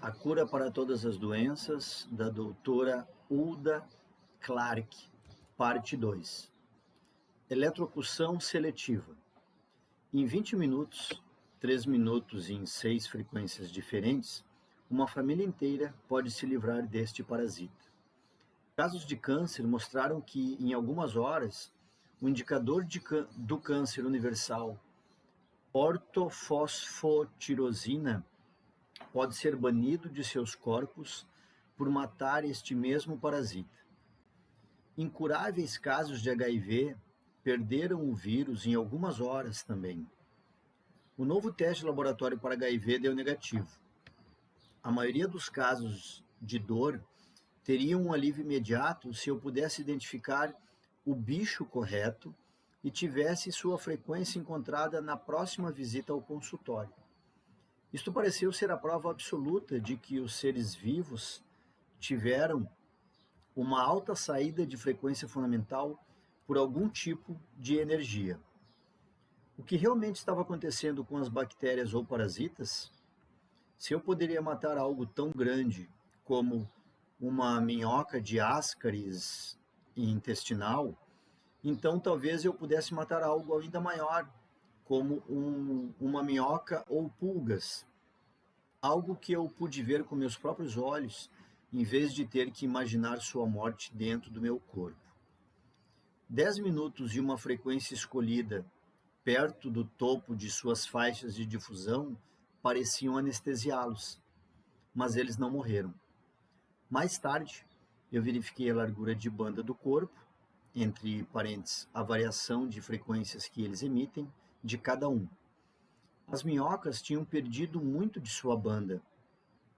A cura para todas as doenças, da doutora Hulda Clark, parte 2. Eletrocução seletiva. Em 20 minutos, 3 minutos em 6 frequências diferentes, uma família inteira pode se livrar deste parasita. Casos de câncer mostraram que, em algumas horas, o indicador do câncer universal, ortofosfotirosina, pode ser banido de seus corpos por matar este mesmo parasita. Incuráveis casos de HIV perderam o vírus em algumas horas também. O novo teste de laboratório para HIV deu negativo. A maioria dos casos de dor teriam um alívio imediato se eu pudesse identificar o bicho correto e tivesse sua frequência encontrada na próxima visita ao consultório. Isto pareceu ser a prova absoluta de que os seres vivos tiveram uma alta saída de frequência fundamental por algum tipo de energia. O que realmente estava acontecendo com as bactérias ou parasitas? Se eu poderia matar algo tão grande como uma minhoca de ascaris intestinal, então talvez eu pudesse matar algo ainda maior, como uma minhoca ou pulgas, algo que eu pude ver com meus próprios olhos, em vez de ter que imaginar sua morte dentro do meu corpo. 10 minutos e uma frequência escolhida perto do topo de suas faixas de difusão pareciam anestesiá-los, mas eles não morreram. Mais tarde, eu verifiquei a largura de banda do corpo, entre parênteses, a variação de frequências que eles emitem, de cada um. As minhocas tinham perdido muito de sua banda,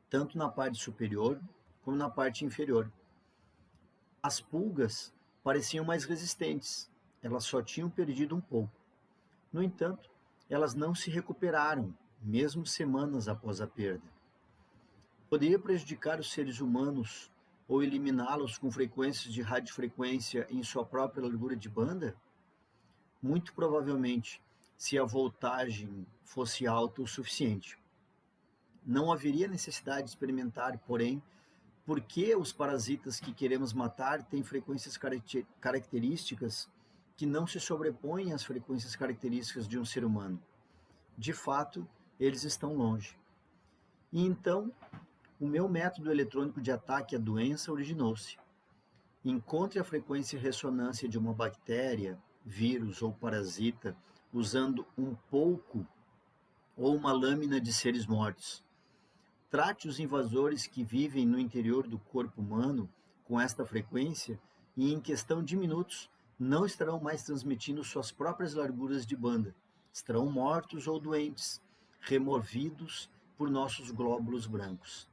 tanto na parte superior como na parte inferior. As pulgas pareciam mais resistentes, elas só tinham perdido um pouco. No entanto, elas não se recuperaram, mesmo semanas após a perda. Poderia prejudicar os seres humanos ou eliminá-los com frequências de radiofrequência em sua própria largura de banda? Muito provavelmente, se a voltagem fosse alta o suficiente. Não haveria necessidade de experimentar, porém, por que os parasitas que queremos matar têm frequências características que não se sobrepõem às frequências características de um ser humano. De fato, eles estão longe. E então, o meu método eletrônico de ataque à doença originou-se. Encontre a frequência e ressonância de uma bactéria, vírus ou parasita usando um pouco ou uma lâmina de seres mortos. Trate os invasores que vivem no interior do corpo humano com esta frequência e, em questão de minutos, não estarão mais transmitindo suas próprias larguras de banda. Estarão mortos ou doentes, removidos por nossos glóbulos brancos.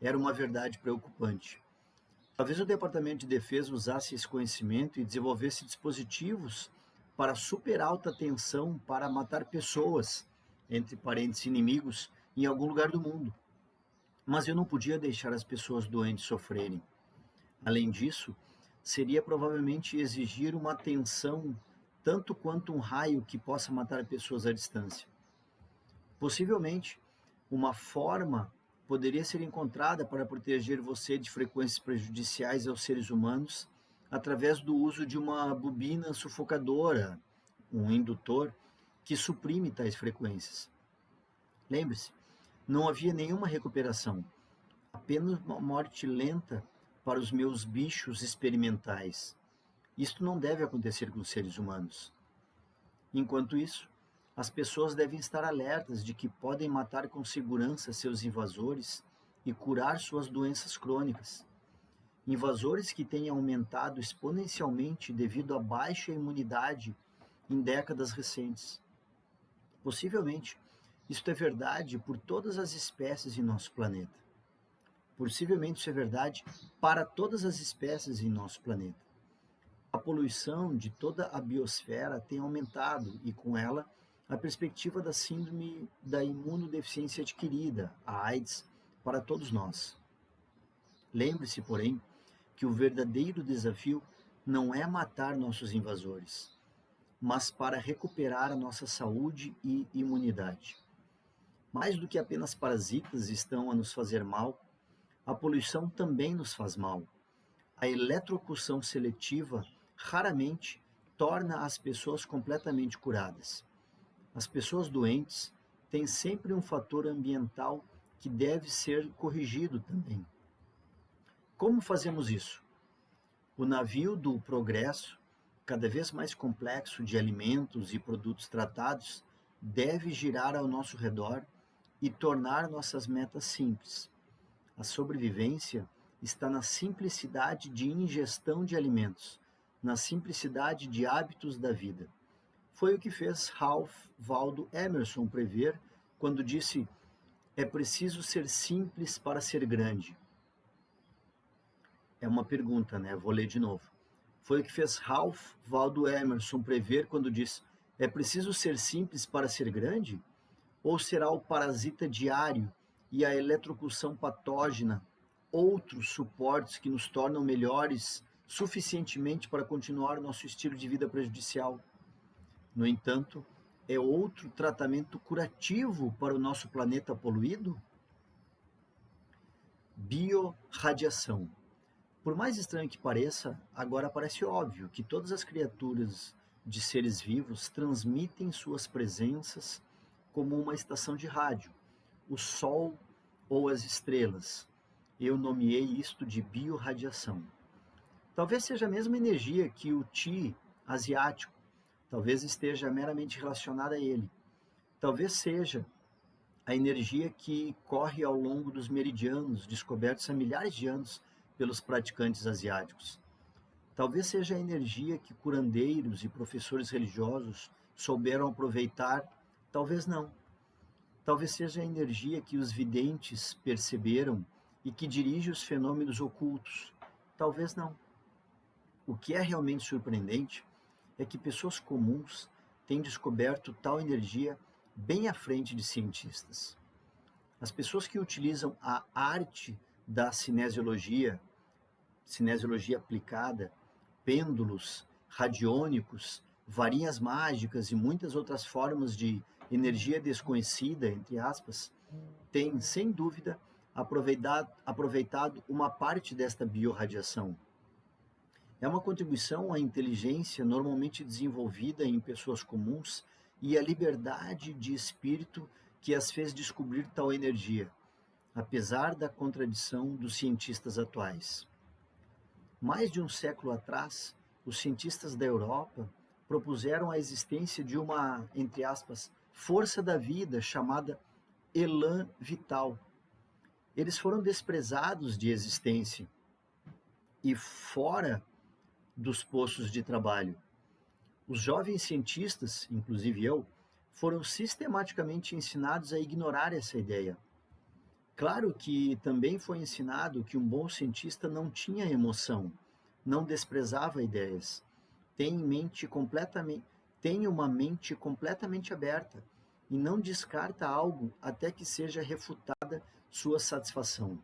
Era uma verdade preocupante. Talvez o Departamento de Defesa usasse esse conhecimento e desenvolvesse dispositivos para super alta tensão para matar pessoas, entre parentes inimigos, em algum lugar do mundo. Mas eu não podia deixar as pessoas doentes sofrerem. Além disso, seria provavelmente exigir uma tensão tanto quanto um raio que possa matar pessoas à distância. Possivelmente, uma forma poderia ser encontrada para proteger você de frequências prejudiciais aos seres humanos através do uso de uma bobina sufocadora, um indutor, que suprime tais frequências. Lembre-se, não havia nenhuma recuperação, apenas uma morte lenta para os meus bichos experimentais. Isto não deve acontecer com os seres humanos. Enquanto isso, as pessoas devem estar alertas de que podem matar com segurança seus invasores e curar suas doenças crônicas. Invasores que têm aumentado exponencialmente devido à baixa imunidade em décadas recentes. Possivelmente, isto é verdade por todas as espécies em nosso planeta. Possivelmente isso é verdade para todas as espécies em nosso planeta. A poluição de toda a biosfera tem aumentado e, com ela, a perspectiva da síndrome da imunodeficiência adquirida, a AIDS, para todos nós. Lembre-se, porém, que o verdadeiro desafio não é matar nossos invasores, mas para recuperar a nossa saúde e imunidade. Mais do que apenas parasitas estão a nos fazer mal, a poluição também nos faz mal. A eletrocução seletiva raramente torna as pessoas completamente curadas. As pessoas doentes têm sempre um fator ambiental que deve ser corrigido também. Como fazemos isso? O navio do progresso, cada vez mais complexo de alimentos e produtos tratados, deve girar ao nosso redor e tornar nossas metas simples. A sobrevivência está na simplicidade de ingestão de alimentos, na simplicidade de hábitos da vida. Foi o que fez Ralph Waldo Emerson prever quando disse: é preciso ser simples para ser grande. É uma pergunta, né? Vou ler de novo. Foi o que fez Ralph Waldo Emerson prever quando disse: é preciso ser simples para ser grande? Ou será o parasita diário e a eletrocução patógena outros suportes que nos tornam melhores suficientemente para continuar nosso estilo de vida prejudicial? No entanto, é outro tratamento curativo para o nosso planeta poluído? Biorradiação. Por mais estranho que pareça, agora parece óbvio que todas as criaturas de seres vivos transmitem suas presenças como uma estação de rádio, o Sol ou as estrelas. Eu nomeei isto de biorradiação. Talvez seja a mesma energia que o Qi asiático, talvez esteja meramente relacionada a ele. Talvez seja a energia que corre ao longo dos meridianos descobertos há milhares de anos pelos praticantes asiáticos. Talvez seja a energia que curandeiros e professores religiosos souberam aproveitar, talvez não. Talvez seja a energia que os videntes perceberam e que dirige os fenômenos ocultos, talvez não. O que é realmente surpreendente é que pessoas comuns têm descoberto tal energia bem à frente de cientistas. As pessoas que utilizam a arte da cinesiologia aplicada, pêndulos, radiônicos, varinhas mágicas e muitas outras formas de energia desconhecida, entre aspas, têm, sem dúvida, aproveitado uma parte desta biorradiação. É uma contribuição à inteligência normalmente desenvolvida em pessoas comuns e à liberdade de espírito que as fez descobrir tal energia, apesar da contradição dos cientistas atuais. Mais de um século atrás, os cientistas da Europa propuseram a existência de uma, entre aspas, força da vida chamada elan vital. Eles foram desprezados de existência e fora dos postos de trabalho. Os jovens cientistas, inclusive eu, foram sistematicamente ensinados a ignorar essa ideia. Claro que também foi ensinado que um bom cientista não tinha emoção, não desprezava ideias, tem uma mente completamente aberta e não descarta algo até que seja refutada sua satisfação.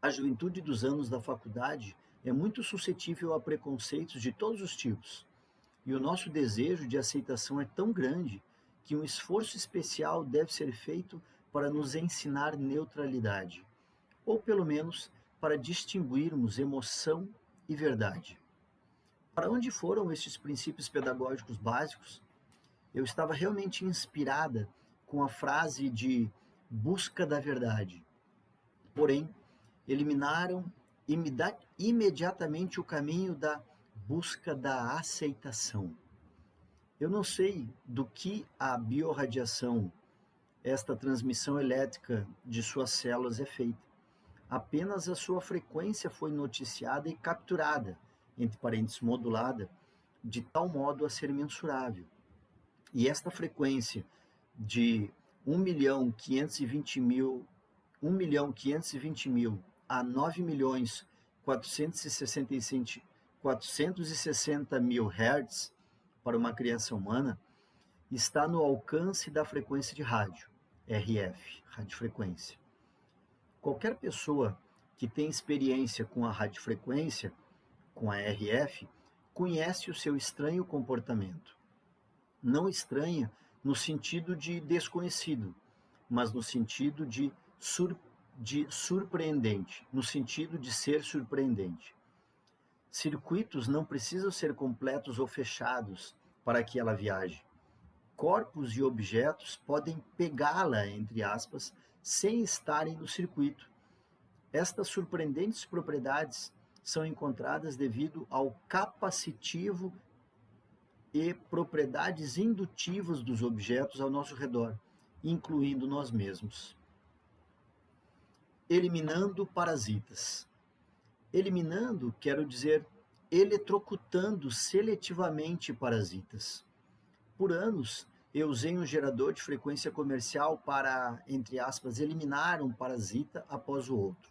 A juventude dos anos da faculdade é muito suscetível a preconceitos de todos os tipos, e o nosso desejo de aceitação é tão grande que um esforço especial deve ser feito para nos ensinar neutralidade, ou pelo menos para distinguirmos emoção e verdade. Para onde foram estes princípios pedagógicos básicos? Eu estava realmente inspirada com a frase de busca da verdade. Porém, eliminaram imediatamente o caminho da busca da aceitação. Eu não sei do que a biorradiação, esta transmissão elétrica de suas células é feita. Apenas a sua frequência foi noticiada e capturada, entre parênteses modulada, de tal modo a ser mensurável. E esta frequência de 1.520.000 a 9.460.000 Hz para uma criança humana está no alcance da frequência de rádio, RF, radiofrequência. Qualquer pessoa que tem experiência com a radiofrequência, com a RF, conhece o seu estranho comportamento. Não estranha no sentido de desconhecido, mas no sentido de surpreendente, no sentido de ser surpreendente. Circuitos não precisam ser completos ou fechados para que ela viaje. Corpos e objetos podem pegá-la, entre aspas, sem estarem no circuito. Estas surpreendentes propriedades são encontradas devido ao capacitivo e propriedades indutivas dos objetos ao nosso redor, incluindo nós mesmos. Eliminando parasitas. Eliminando, quero dizer, eletrocutando seletivamente parasitas. Por anos, eu usei um gerador de frequência comercial para, entre aspas, eliminar um parasita após o outro.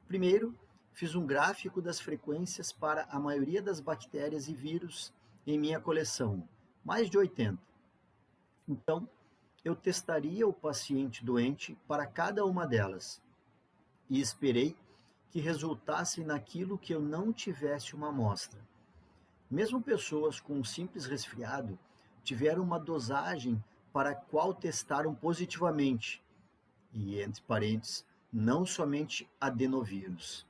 Primeiro, fiz um gráfico das frequências para a maioria das bactérias e vírus em minha coleção, mais de 80. Então, eu testaria o paciente doente para cada uma delas e esperei que resultassem naquilo que eu não tivesse uma amostra. Mesmo pessoas com um simples resfriado tiveram uma dosagem para a qual testaram positivamente, e entre parênteses, não somente adenovírus.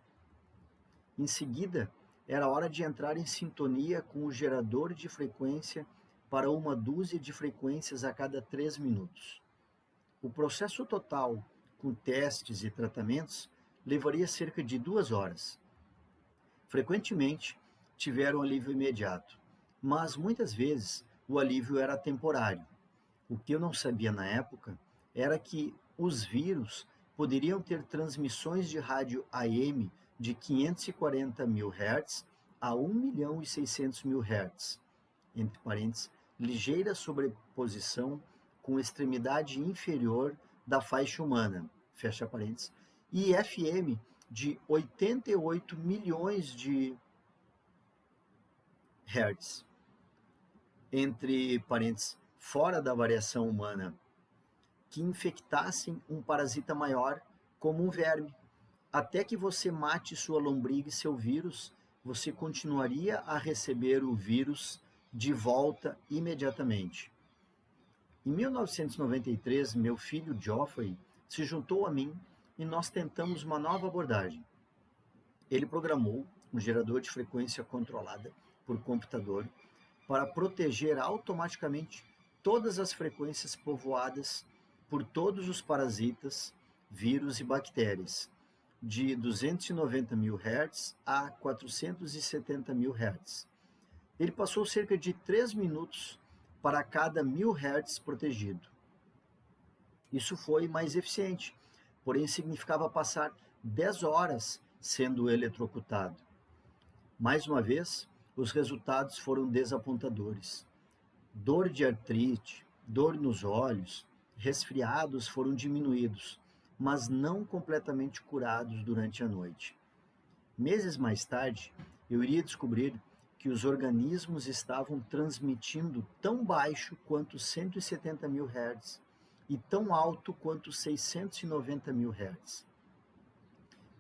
Em seguida, era hora de entrar em sintonia com o gerador de frequência para uma dúzia de frequências a cada 3 minutos. O processo total, com testes e tratamentos, levaria cerca de 2 horas. Frequentemente, tiveram alívio imediato, mas muitas vezes o alívio era temporário. O que eu não sabia na época era que os vírus poderiam ter transmissões de rádio AM de 540 mil Hz a 1.600.000 Hz, entre parênteses, ligeira sobreposição com extremidade inferior da faixa humana, fecha parênteses, e FM de 88 milhões de Hz, entre parênteses, fora da variação humana, que infectassem um parasita maior, como um verme. Até que você mate sua lombriga e seu vírus, você continuaria a receber o vírus de volta imediatamente. Em 1993, meu filho Geoffrey se juntou a mim e nós tentamos uma nova abordagem. Ele programou um gerador de frequência controlada por computador para proteger automaticamente todas as frequências povoadas por todos os parasitas, vírus e bactérias, de 290 mil Hz a 470 mil Hz. Ele passou cerca de 3 minutos para cada 1000 Hz protegido. Isso foi mais eficiente, porém significava passar 10 horas sendo eletrocutado. Mais uma vez, os resultados foram desapontadores. Dor de artrite, dor nos olhos, resfriados foram diminuídos, mas não completamente curados durante a noite. Meses mais tarde, eu iria descobrir que os organismos estavam transmitindo tão baixo quanto 170 mil Hz e tão alto quanto 690 mil Hz.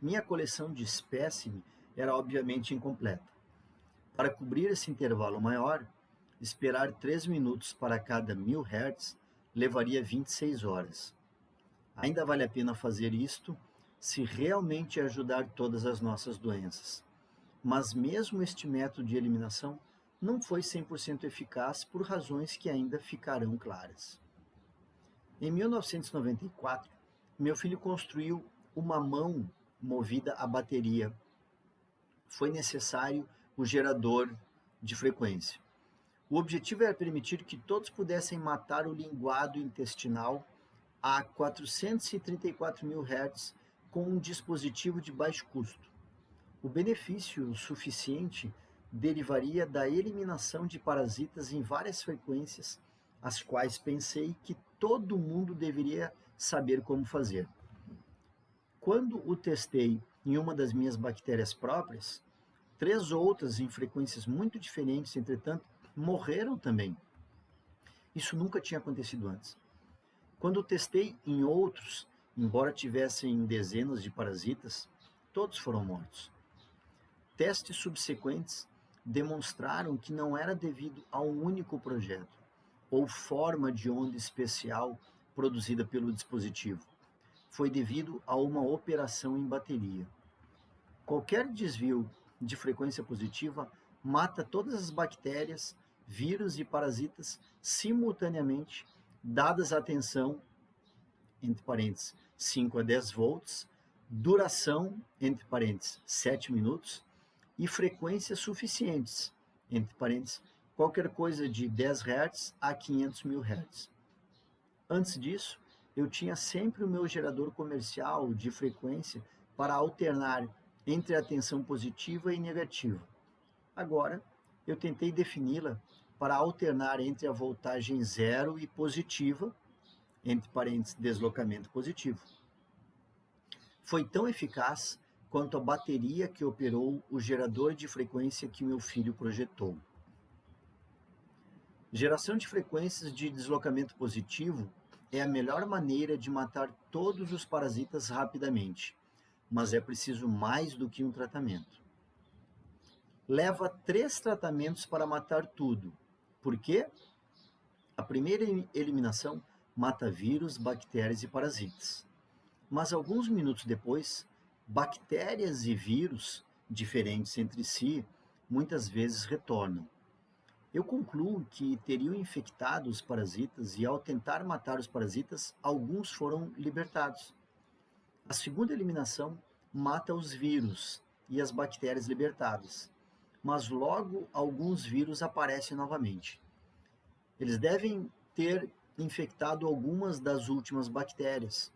Minha coleção de espécime era obviamente incompleta. Para cobrir esse intervalo maior, esperar 3 minutos para cada 1000 Hz levaria 26 horas. Ainda vale a pena fazer isto se realmente ajudar todas as nossas doenças. Mas mesmo este método de eliminação não foi 100% eficaz por razões que ainda ficarão claras. Em 1994, meu filho construiu uma mão movida a bateria. Foi necessário o gerador de frequência. O objetivo era permitir que todos pudessem matar o linguado intestinal a 434 mil Hz com um dispositivo de baixo custo. O benefício suficiente derivaria da eliminação de parasitas em várias frequências, as quais pensei que todo mundo deveria saber como fazer. Quando o testei em uma das minhas bactérias próprias, 3 outras em frequências muito diferentes, entretanto, morreram também. Isso nunca tinha acontecido antes. Quando testei em outros, embora tivessem dezenas de parasitas, todos foram mortos. Testes subsequentes demonstraram que não era devido a um único projeto ou forma de onda especial produzida pelo dispositivo foi devido a uma operação em bateria. Qualquer desvio de frequência positiva mata todas as bactérias, vírus e parasitas simultaneamente, dadas a tensão, entre parênteses, 5 a 10 volts, duração, entre parênteses, 7 minutos, e frequências suficientes, entre parênteses, qualquer coisa de 10 Hz a 500 mil Hz. Antes disso, eu tinha sempre o meu gerador comercial de frequência para alternar entre a tensão positiva e negativa. Agora, eu tentei defini-la para alternar entre a voltagem zero e positiva, entre parênteses, deslocamento positivo. Foi tão eficaz quanto a bateria que operou o gerador de frequência que meu filho projetou. Geração de frequências de deslocamento positivo é a melhor maneira de matar todos os parasitas rapidamente, mas é preciso mais do que um tratamento. Leva 3 tratamentos para matar tudo. Por quê? A primeira eliminação mata vírus, bactérias e parasitas. Mas alguns minutos depois, bactérias e vírus, diferentes entre si, muitas vezes retornam. Eu concluo que teriam infectado os parasitas e, ao tentar matar os parasitas, alguns foram libertados. A segunda eliminação mata os vírus e as bactérias libertadas, mas logo alguns vírus aparecem novamente. Eles devem ter infectado algumas das últimas bactérias.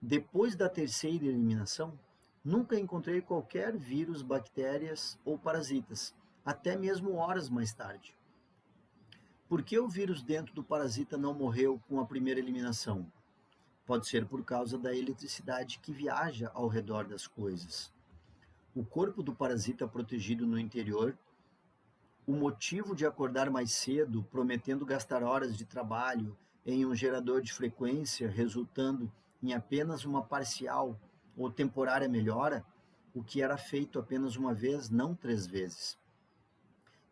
Depois da terceira eliminação, nunca encontrei qualquer vírus, bactérias ou parasitas, até mesmo horas mais tarde. Por que o vírus dentro do parasita não morreu com a primeira eliminação? Pode ser por causa da eletricidade que viaja ao redor das coisas. O corpo do parasita protegido no interior, o motivo de acordar mais cedo, prometendo gastar horas de trabalho em um gerador de frequência, resultando em apenas uma parcial ou temporária melhora, o que era feito apenas uma vez, não 3 vezes.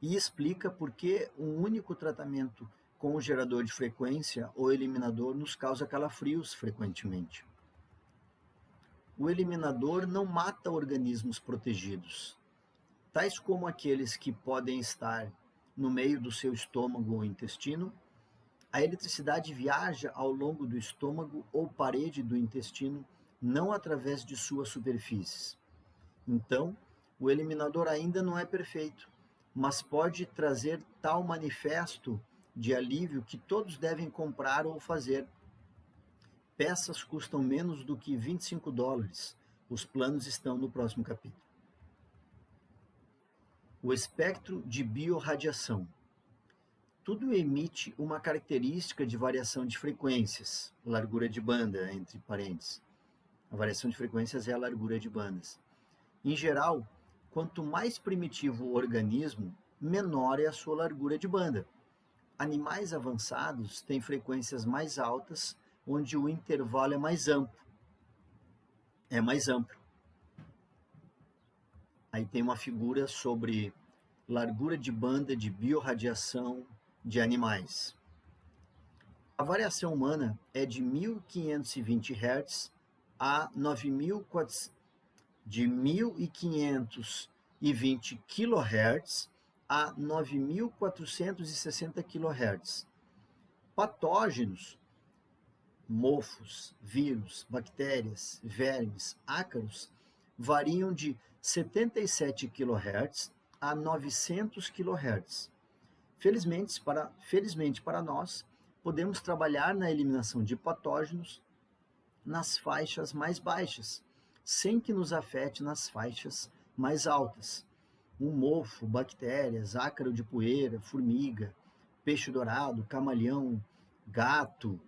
E explica por que um único tratamento com o gerador de frequência ou eliminador nos causa calafrios frequentemente. O eliminador não mata organismos protegidos, tais como aqueles que podem estar no meio do seu estômago ou intestino. A eletricidade viaja ao longo do estômago ou parede do intestino, não através de suas superfícies. Então, o eliminador ainda não é perfeito, mas pode trazer tal manifesto de alívio que todos devem comprar ou fazer. Peças custam menos do que $25. Os planos estão no próximo capítulo. O espectro de biorradiação. Tudo emite uma característica de variação de frequências, largura de banda, entre parênteses. A variação de frequências é a largura de bandas. Em geral, quanto mais primitivo o organismo, menor é a sua largura de banda. Animais avançados têm frequências mais altas, onde o intervalo é mais amplo. Aí tem uma figura sobre largura de banda de biorradiação de animais. A variação humana é de 1.520 Hz a 9.400, de 1.520 kHz a 9.460 kHz. Patógenos, mofos, vírus, bactérias, vermes, ácaros, variam de 77 kHz a 900 kHz. Felizmente para nós, podemos trabalhar na eliminação de patógenos nas faixas mais baixas, sem que nos afete nas faixas mais altas. Um mofo, bactérias, ácaro de poeira, formiga, peixe dourado, camaleão, gato.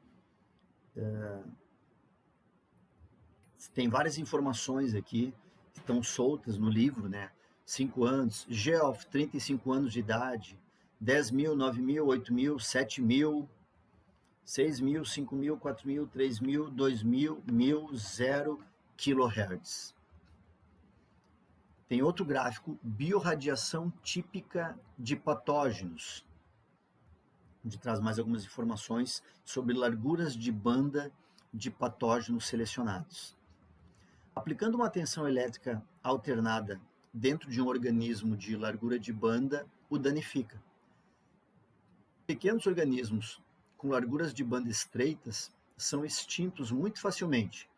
Tem várias informações aqui que estão soltas no livro, né? 5 anos, Geoff, 35 anos de idade, 10.000, 9.000, 8.000, 7.000, 6.000, 5.000, 4.000, 3.000, 2.000, 1.000, 0 kHz. Tem outro gráfico, biorradiação típica de patógenos. onde traz mais algumas informações sobre larguras de banda de patógenos selecionados. Aplicando uma tensão elétrica alternada dentro de um organismo de largura de banda, o danifica. Pequenos organismos com larguras de banda estreitas são extintos muito facilmente,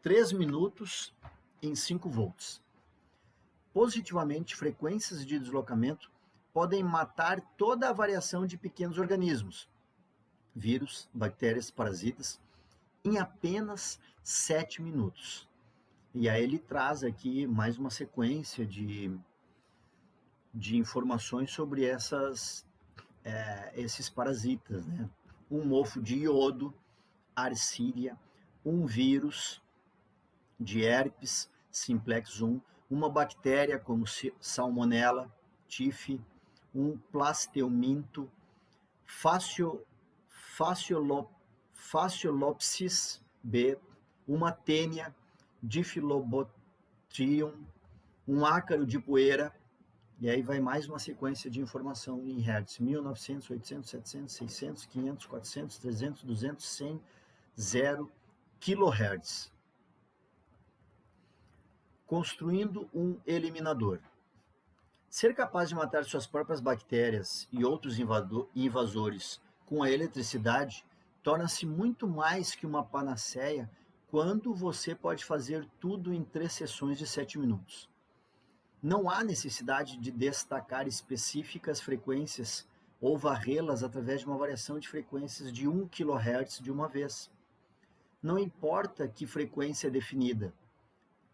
3 minutos em 5 volts. Positivamente, frequências de deslocamento podem matar toda a variação de pequenos organismos, vírus, bactérias, parasitas, em apenas 7 minutos. E aí ele traz aqui mais uma sequência de informações sobre esses parasitas, né? Um mofo de iodo, arcília, um vírus de herpes simplex 1, uma bactéria como salmonella, tif, um plasteuminto, Fasciolopsis B, uma tênia, Diphyllobotrium, um ácaro de poeira, e aí vai mais uma sequência de informação em hertz, 1900, 800, 700, 600, 500, 400, 300, 200, 100, 0 kHz. Construindo um eliminador. Ser capaz de matar suas próprias bactérias e outros invasores com a eletricidade torna-se muito mais que uma panaceia quando você pode fazer tudo em 3 sessões de 7 minutos. Não há necessidade de destacar específicas frequências ou varrê-las através de uma variação de frequências de 1 kHz de uma vez. Não importa que frequência é definida,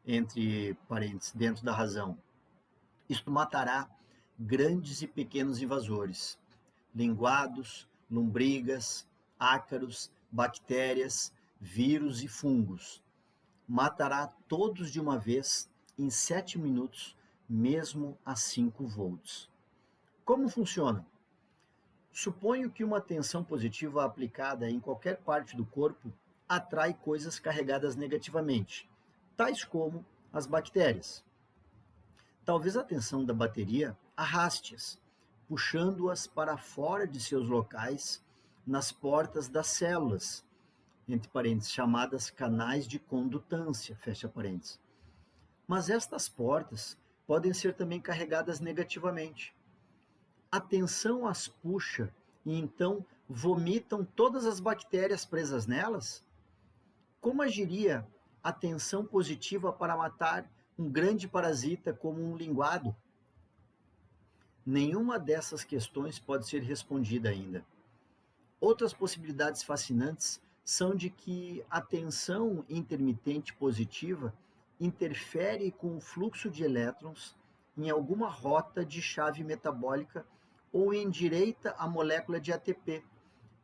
entre parênteses, dentro da razão. Isto matará grandes e pequenos invasores, linguados, lombrigas, ácaros, bactérias, vírus e fungos. Matará todos de uma vez em 7 minutos, mesmo a 5 volts. Como funciona? Suponho que uma tensão positiva aplicada em qualquer parte do corpo atrai coisas carregadas negativamente, tais como as bactérias. Talvez a tensão da bateria arraste-as, puxando-as para fora de seus locais nas portas das células, entre parênteses, chamadas canais de condutância, fecha parênteses. Mas estas portas podem ser também carregadas negativamente. A tensão as puxa e então vomitam todas as bactérias presas nelas? Como agiria a tensão positiva para matar um grande parasita como um linguado? Nenhuma dessas questões pode ser respondida ainda. Outras possibilidades fascinantes são de que a tensão intermitente positiva interfere com o fluxo de elétrons em alguma rota de chave metabólica ou endireita a molécula de ATP,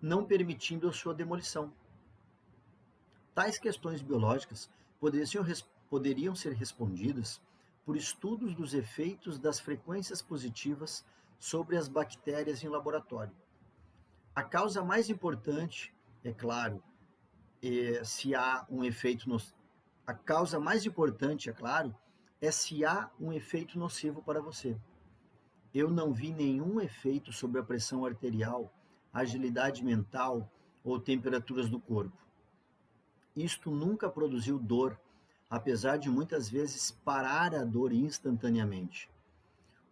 não permitindo a sua demolição. Tais questões biológicas poderiam ser respondidas por estudos dos efeitos das frequências positivas sobre as bactérias em laboratório. A causa mais importante, é claro, se há um efeito nocivo para você. Eu não vi nenhum efeito sobre a pressão arterial, agilidade mental ou temperaturas do corpo. Isto nunca produziu dor, apesar de muitas vezes parar a dor instantaneamente,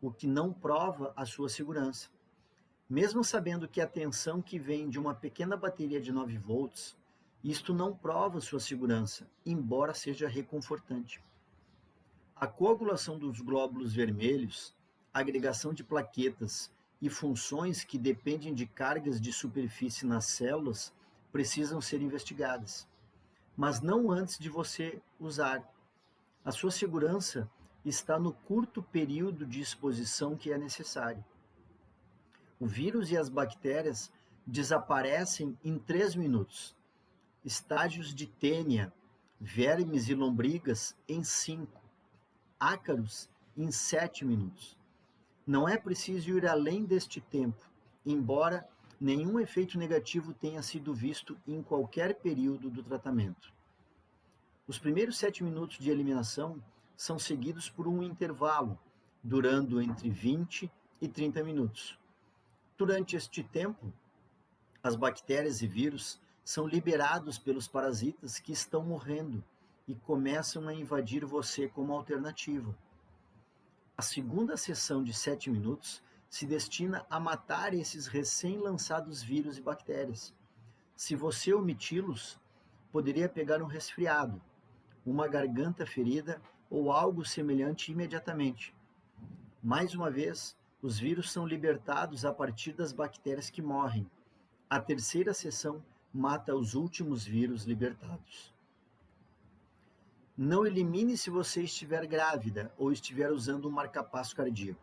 o que não prova a sua segurança. Mesmo sabendo que a tensão que vem de uma pequena bateria de 9 volts, isto não prova sua segurança, embora seja reconfortante. A coagulação dos glóbulos vermelhos, agregação de plaquetas e funções que dependem de cargas de superfície nas células precisam ser investigadas, mas não antes de você usar. A sua segurança está no curto período de exposição que é necessário. O vírus e as bactérias desaparecem em 3 minutos. Estágios de tênia, vermes e lombrigas em 5. Ácaros em 7 minutos. Não é preciso ir além deste tempo, embora nenhum efeito negativo tenha sido visto em qualquer período do tratamento. Os primeiros 7 minutos de eliminação são seguidos por um intervalo, durando entre 20 e 30 minutos. Durante este tempo, As bactérias e vírus são liberados pelos parasitas que estão morrendo e começam a invadir você como alternativa. A segunda sessão de 7 minutos se destina a matar esses recém-lançados vírus e bactérias. Se você omiti-los, poderia pegar um resfriado, uma garganta ferida ou algo semelhante imediatamente. Mais uma vez, os vírus são libertados a partir das bactérias que morrem. A terceira sessão mata os últimos vírus libertados. Não elimine se você estiver grávida ou estiver usando um marca-passo cardíaco.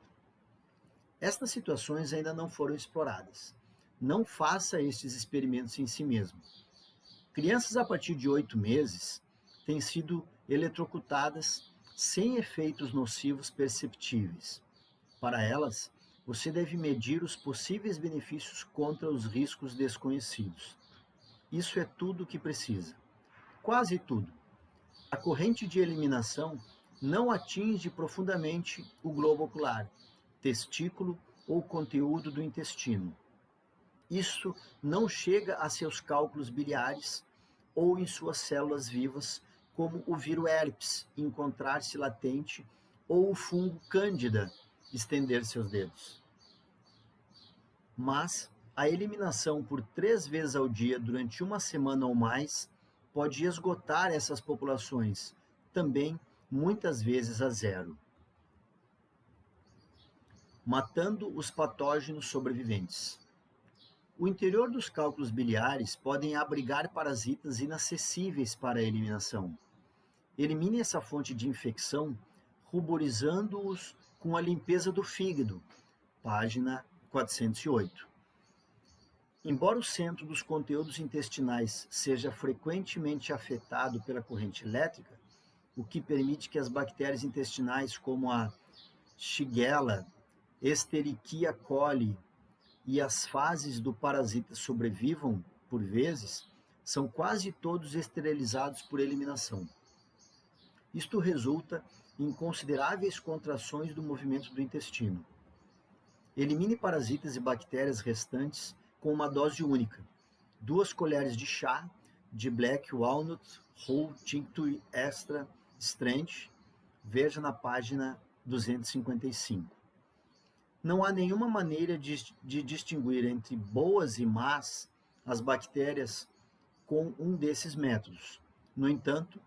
Estas situações ainda não foram exploradas. Não faça estes experimentos em si mesmo. Crianças a partir de 8 meses têm sido eletrocutadas sem efeitos nocivos perceptíveis. Para elas, você deve medir os possíveis benefícios contra os riscos desconhecidos. Isso é tudo o que precisa. Quase tudo. A corrente de eliminação não atinge profundamente o globo ocular, testículo ou conteúdo do intestino. Isso não chega a seus cálculos biliares ou em suas células vivas, como o vírus herpes encontrar-se latente ou o fungo cândida estender seus dedos. Mas a eliminação por 3 vezes ao dia durante uma semana ou mais pode esgotar essas populações, também muitas vezes a zero, matando os patógenos sobreviventes. O interior dos cálculos biliares podem abrigar parasitas inacessíveis para a eliminação. Elimine essa fonte de infecção ruborizando-os com a limpeza do fígado, página 408. Embora o centro dos conteúdos intestinais seja frequentemente afetado pela corrente elétrica, o que permite que as bactérias intestinais como a Shigella, Escherichia coli e as fases do parasita sobrevivam, por vezes, são quase todos esterilizados por eliminação. Isto resulta em consideráveis contrações do movimento do intestino. Elimine parasitas e bactérias restantes com uma dose única. 2 colheres de chá de Black Walnut Whole Tincture Extra Strength, veja na página 255. Não há nenhuma maneira de distinguir entre boas e más as bactérias com um desses métodos. No entanto,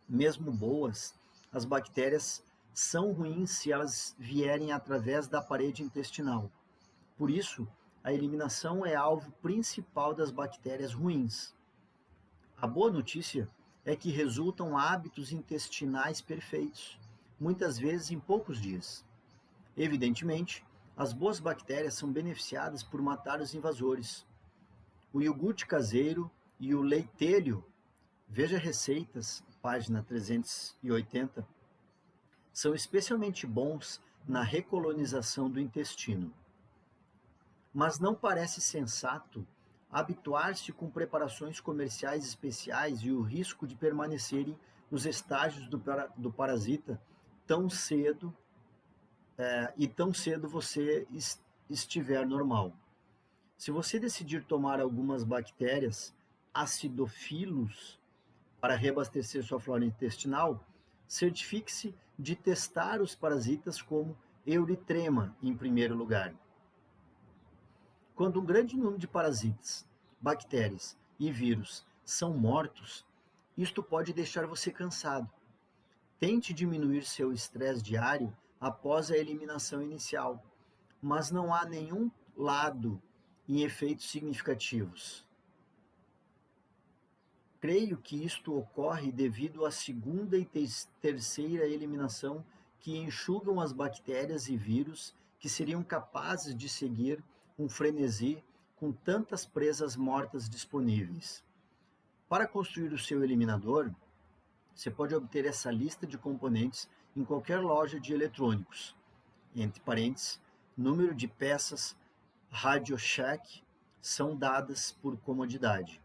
mesmo boas, as bactérias são ruins se elas vierem através da parede intestinal. Por isso, a eliminação é alvo principal das bactérias ruins. A boa notícia é que resultam hábitos intestinais perfeitos, muitas vezes em poucos dias. Evidentemente, as boas bactérias são beneficiadas por matar os invasores. O iogurte caseiro e o leitelho, veja receitas, página 380, são especialmente bons na recolonização do intestino. Mas não parece sensato habituar-se com preparações comerciais especiais e o risco de permanecerem nos estágios do parasita tão cedo você estiver normal. Se você decidir tomar algumas bactérias acidofilos para reabastecer sua flora intestinal, certifique-se de testar os parasitas como Erythrema em primeiro lugar. Quando um grande número de parasitas, bactérias e vírus são mortos, isto pode deixar você cansado. Tente diminuir seu estresse diário após a eliminação inicial, mas não há nenhum lado em efeitos significativos. Creio que isto ocorre devido à segunda e terceira eliminação que enxugam as bactérias e vírus que seriam capazes de seguir um frenesi com tantas presas mortas disponíveis. Para construir o seu eliminador, você pode obter essa lista de componentes em qualquer loja de eletrônicos. Entre parênteses, número de peças RadioShack são dadas por comodidade.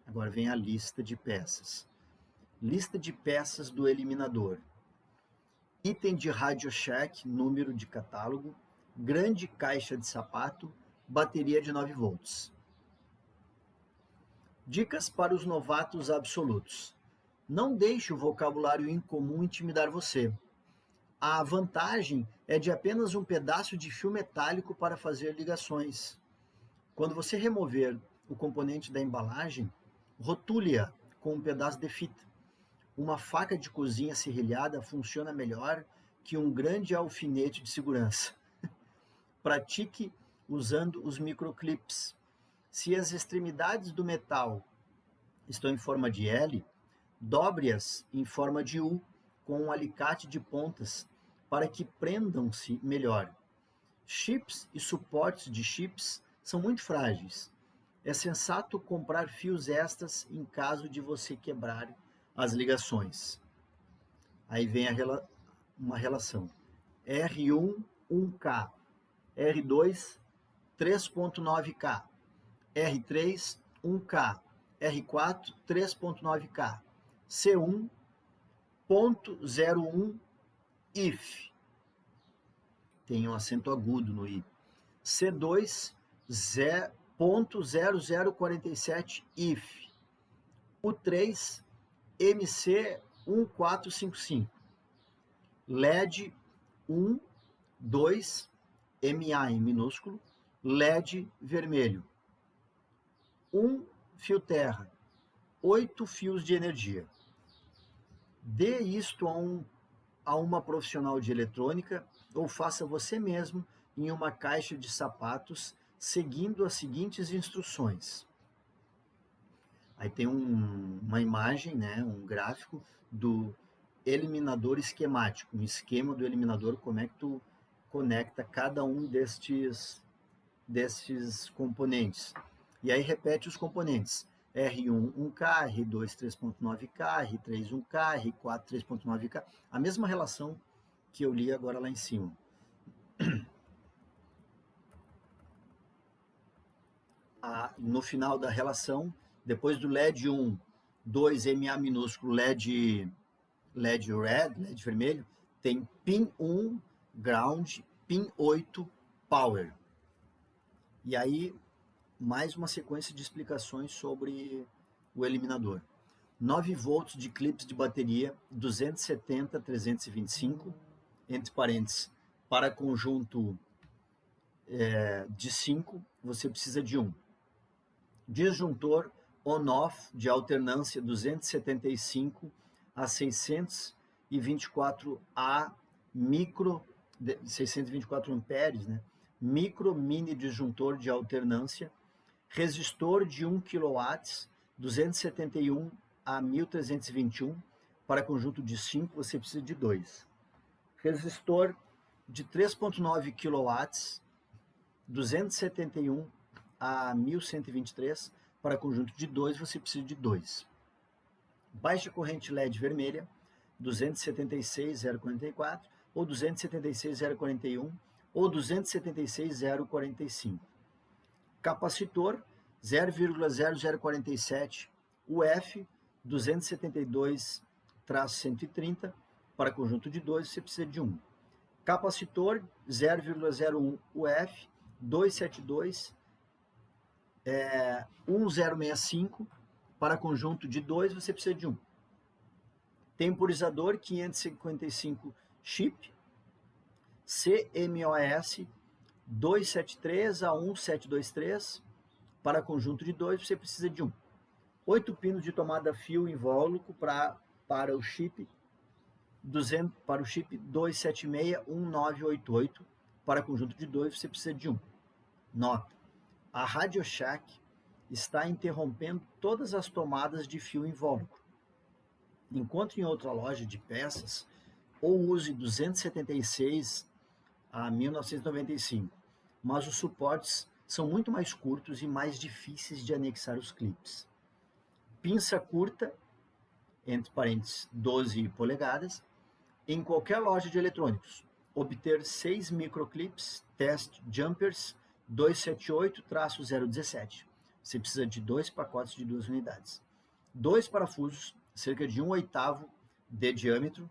Agora vem a lista de peças. Lista de peças do eliminador. Item de RadioShack, número de catálogo, grande caixa de sapato, bateria de 9 volts. Dicas para os novatos absolutos. Não deixe o vocabulário incomum intimidar você. A vantagem é de apenas um pedaço de fio metálico para fazer ligações. Quando você remover o componente da embalagem, rotule-a com um pedaço de fita. Uma faca de cozinha serrilhada funciona melhor que um grande alfinete de segurança. Pratique usando os microclips. Se as extremidades do metal estão em forma de L, dobre-as em forma de U com um alicate de pontas para que prendam-se melhor. Chips e suportes de chips são muito frágeis. É sensato comprar fios extras em caso de você quebrar as ligações. Aí vem uma relação. R1, 1K. R2, 3.9K. R3, 1K. R4, 3.9K. C1, 0.01 if. Tem um acento agudo no i. C2, 0.0047 if. U3, MC 1455. LED 1, 2, MA em minúsculo, LED vermelho. 1 fio terra, 8 fios de energia. Dê isto a uma profissional de eletrônica ou faça você mesmo em uma caixa de sapatos, seguindo as seguintes instruções. Aí tem uma imagem, né, um gráfico do eliminador esquemático, um esquema do eliminador, como é que tu conecta cada um destes componentes. E aí repete os componentes. R1, 1K, R2, 3.9K, R3, 1K, R4, 3.9K. A mesma relação que eu li agora lá em cima. No final da relação, depois do LED 1, 2 MA minúsculo, LED red, LED vermelho, tem pin 1, ground, pin 8, power. E aí, mais uma sequência de explicações sobre o eliminador. 9 volts de clips de bateria, 270, 325, entre parênteses, para conjunto de 5, você precisa de 1. Disjuntor on-off de alternância 275 a 624 A micro, 624 amperes, né? Micro mini disjuntor de alternância, resistor de 1 kW, 271 a 1321, para conjunto de 5 você precisa de 2. Resistor de 3.9 kW, 271 a 1123, para conjunto de 2 você precisa de 2. Baixa corrente LED vermelha, 276,044, ou 276,041, ou 276,045. Capacitor 0,0047 UF 272-130, para conjunto de 2 você precisa de 1. Capacitor 0,01 UF 272 1065, para conjunto de 2 você precisa de 1. Temporizador 555 chip CMOS 273 a 1723, para conjunto de 2 você precisa de 1. 8 pinos de tomada fio invólucro para o chip 276-1988, para conjunto de 2 você precisa de 1. Nota: a Radio Shack está interrompendo todas as tomadas de fio invólucro. Enquanto em outra loja de peças, ou use 276 a 1995, mas os suportes são muito mais curtos e mais difíceis de anexar os clipes. Pinça curta, entre parênteses 12 polegadas, em qualquer loja de eletrônicos. Obter 6 microclips, test jumpers 278-017. Você precisa de 2 pacotes de 2 unidades. 2 parafusos, cerca de 1/8 de diâmetro,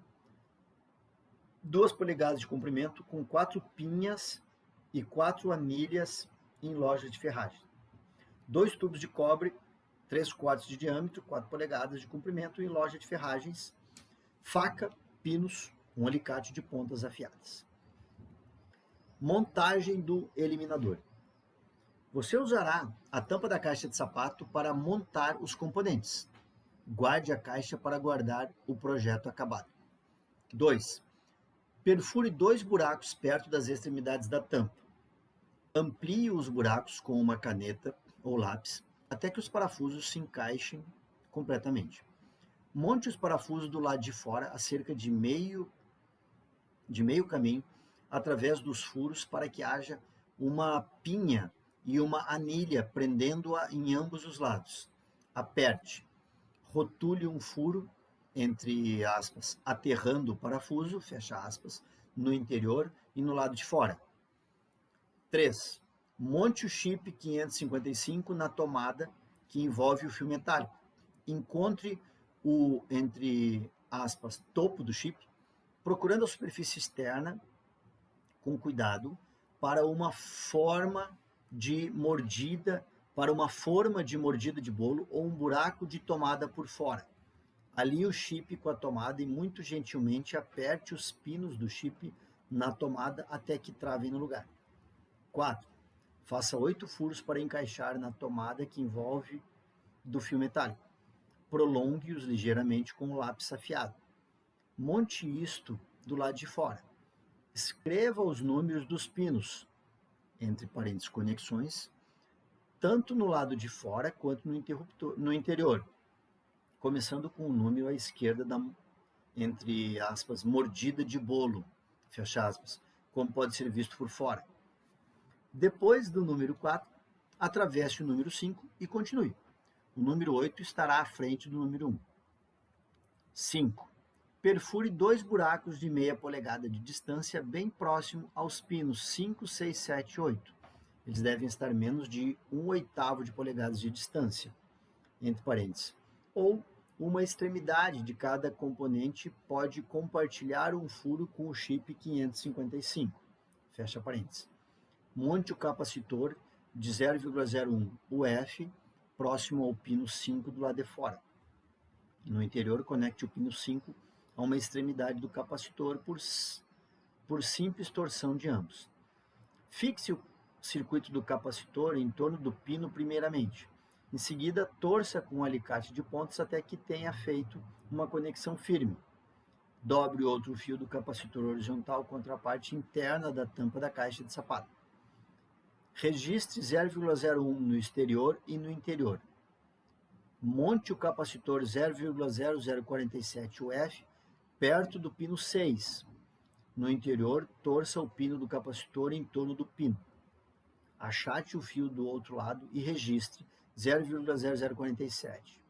2 polegadas de comprimento, com 4 pinhas e 4 anilhas em loja de ferragem. 2 tubos de cobre 3 quartos de diâmetro, 4 polegadas de comprimento, em loja de ferragens, faca, pinos, um alicate de pontas afiadas. Montagem do eliminador. Você usará a tampa da caixa de sapato para montar os componentes. Guarde a caixa para guardar o projeto acabado. 2. Perfure 2 buracos perto das extremidades da tampa. Amplie os buracos com uma caneta ou lápis até que os parafusos se encaixem completamente. Monte os parafusos do lado de fora a cerca de meio caminho através dos furos para que haja uma pinha e uma anilha prendendo-a em ambos os lados. Aperte. Rotule um furo, entre aspas, aterrando o parafuso, fecha aspas, no interior e no lado de fora. 3. Monte o chip 555 na tomada que envolve o fio metálico. Encontre o, entre aspas, topo do chip, procurando a superfície externa com cuidado para uma forma de mordida de bolo ou um buraco de tomada por fora. Alinhe o chip com a tomada e muito gentilmente aperte os pinos do chip na tomada até que travem no lugar. 4. Faça 8 furos para encaixar na tomada que envolve do fio metálico. Prolongue-os ligeiramente com o lápis afiado. Monte isto do lado de fora. Escreva os números dos pinos, entre parênteses conexões, tanto no lado de fora quanto no interior, começando com o número à esquerda da, entre aspas, mordida de bolo, fecha aspas, como pode ser visto por fora. Depois do número 4, atravesse o número 5 e continue. O número 8 estará à frente do número 1. 5. Perfure 2 buracos de meia polegada de distância bem próximo aos pinos 5, 6, 7 e 8. Eles devem estar menos de 1/8 de polegadas de distância, entre parênteses. Ou uma extremidade de cada componente pode compartilhar um furo com o chip 555, fecha parênteses. Monte o capacitor de 0,01 UF próximo ao pino 5 do lado de fora. No interior, conecte o pino 5 a uma extremidade do capacitor por simples torção de ambos. Fixe o circuito do capacitor em torno do pino primeiramente. Em seguida, torça com um alicate de pontas até que tenha feito uma conexão firme. Dobre outro fio do capacitor horizontal contra a parte interna da tampa da caixa de sapato. Registre 0,01 no exterior e no interior. Monte o capacitor 0,0047 UF perto do pino 6. No interior, torça o pino do capacitor em torno do pino. Achate o fio do outro lado e registre 0,0047.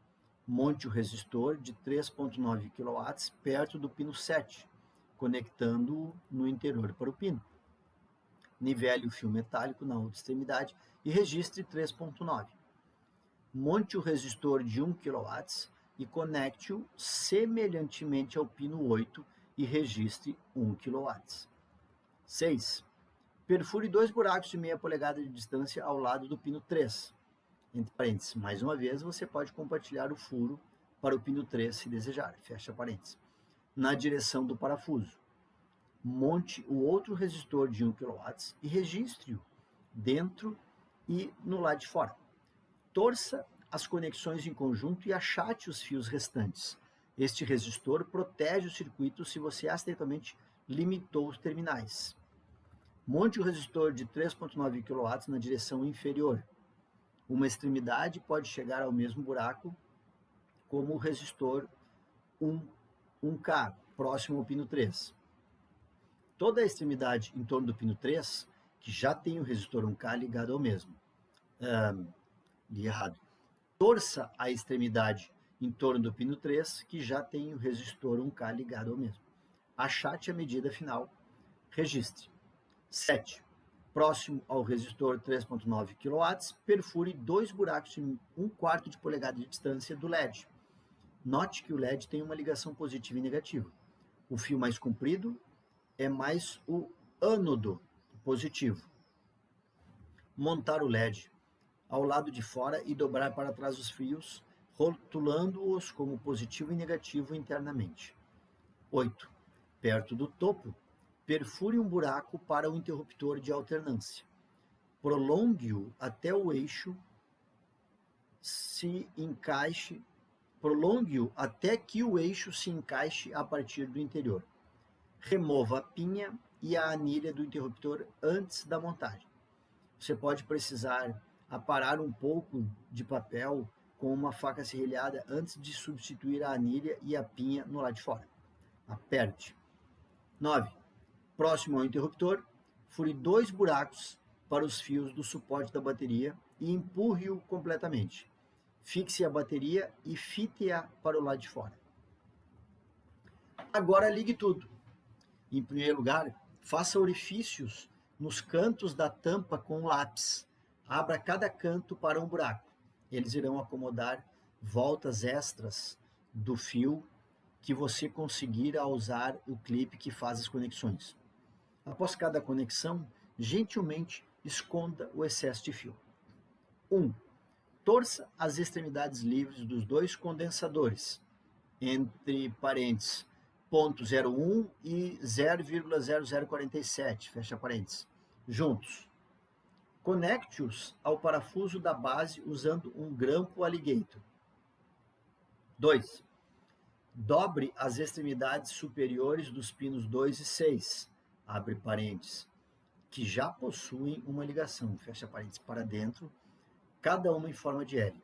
Monte o resistor de 3,9 kW perto do pino 7, conectando-o no interior para o pino. Nivele o fio metálico na outra extremidade e registre 3,9. Monte o resistor de 1 kW e conecte-o semelhantemente ao pino 8 e registre 1 kW. 6. Perfure 2 buracos de meia polegada de distância ao lado do pino 3. Entre parênteses, mais uma vez, você pode compartilhar o furo para o pino 3 se desejar, fecha parênteses, na direção do parafuso. Monte o outro resistor de 1 kW e registre-o dentro e no lado de fora. Torça as conexões em conjunto e achate os fios restantes. Este resistor protege o circuito se você acidentalmente limitou os terminais. Monte o resistor de 3,9 kW na direção inferior. Uma extremidade pode chegar ao mesmo buraco como o resistor 1K, próximo ao pino 3. Toda a extremidade em torno do pino 3, que já tem o resistor 1K ligado ao mesmo. Li errado. Torça a extremidade em torno do pino 3, que já tem o resistor 1K ligado ao mesmo. Achate a medida final. Registre. 7. Próximo ao resistor 3,9 kW, perfure 2 buracos de 1/4 de polegada de distância do LED. Note que o LED tem uma ligação positiva e negativa. O fio mais comprido é mais o ânodo positivo. Montar o LED. ao lado de fora e dobrar para trás os fios, rotulando-os como positivo e negativo internamente. 8. Perto do topo, perfure um buraco para o interruptor de alternância. Prolongue-o até o eixo se encaixe, prolongue-o até que o eixo se encaixe a partir do interior. Remova a pinha e a anilha do interruptor antes da montagem. Você pode precisar aparar um pouco de papel com uma faca serrilhada antes de substituir a anilha e a pinha no lado de fora. Aperte. 9. Próximo ao interruptor, fure 2 buracos para os fios do suporte da bateria e empurre-o completamente. Fixe a bateria e fite-a para o lado de fora. Agora ligue tudo. Em primeiro lugar, faça orifícios nos cantos da tampa com lápis. Abra cada canto para um buraco. Eles irão acomodar voltas extras do fio que você conseguir ao usar o clipe que faz as conexões. Após cada conexão, gentilmente esconda o excesso de fio. 1. Torça as extremidades livres dos 2 condensadores, entre parênteses, 0.01 e 0,0047, fecha parênteses, juntos. Conecte-os ao parafuso da base usando um grampo alligator. 2. Dobre as extremidades superiores dos pinos 2 e 6, abre parênteses, que já possuem uma ligação, fecha parênteses, para dentro, cada uma em forma de L.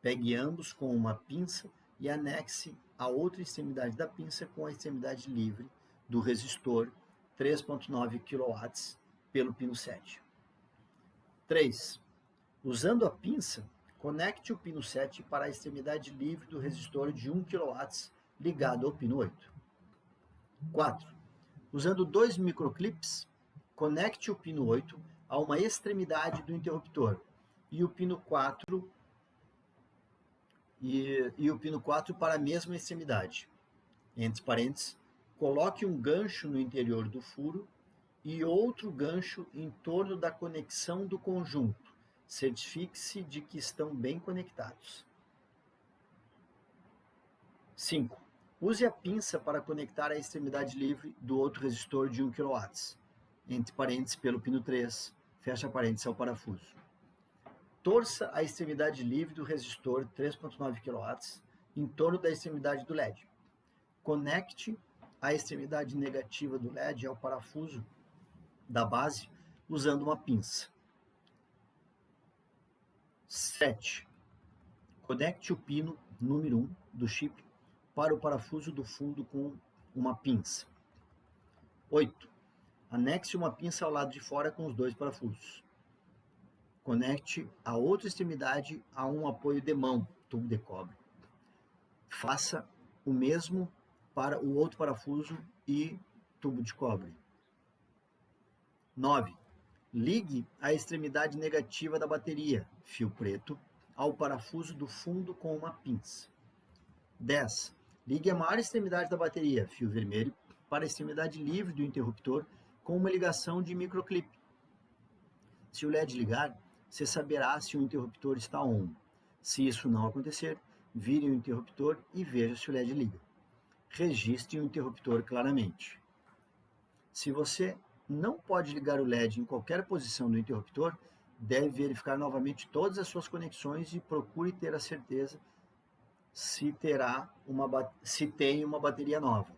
Pegue ambos com uma pinça e anexe a outra extremidade da pinça com a extremidade livre do resistor 3.9 kW pelo pino 7. 3. Usando a pinça, conecte o pino 7 para a extremidade livre do resistor de 1 kW ligado ao pino 8. 4. Usando 2 microclips, conecte o pino 8 a uma extremidade do interruptor e o pino 4 para a mesma extremidade. Entre parênteses, coloque um gancho no interior do furo e outro gancho em torno da conexão do conjunto. Certifique-se de que estão bem conectados. 5. Use a pinça para conectar a extremidade livre do outro resistor de 1 kW, entre parênteses pelo pino 3, fecha parênteses ao parafuso. Torça a extremidade livre do resistor 3.9 kW em torno da extremidade do LED. Conecte a extremidade negativa do LED ao parafuso da base usando uma pinça. 7. Conecte o pino número 1 do chip para o parafuso do fundo com uma pinça. 8. Anexe uma pinça ao lado de fora com os 2 parafusos. Conecte a outra extremidade a um apoio de mão, tubo de cobre. Faça o mesmo para o outro parafuso e tubo de cobre. 9. Ligue a extremidade negativa da bateria, fio preto, ao parafuso do fundo com uma pinça. 10. Ligue a maior extremidade da bateria, fio vermelho, para a extremidade livre do interruptor com uma ligação de microclip. Se o LED ligar, você saberá se o interruptor está on. Se isso não acontecer, vire o interruptor e veja se o LED liga. Registre o interruptor claramente. Se você não pode ligar o LED em qualquer posição do interruptor, deve verificar novamente todas as suas conexões e procure ter a certeza se tem uma bateria nova.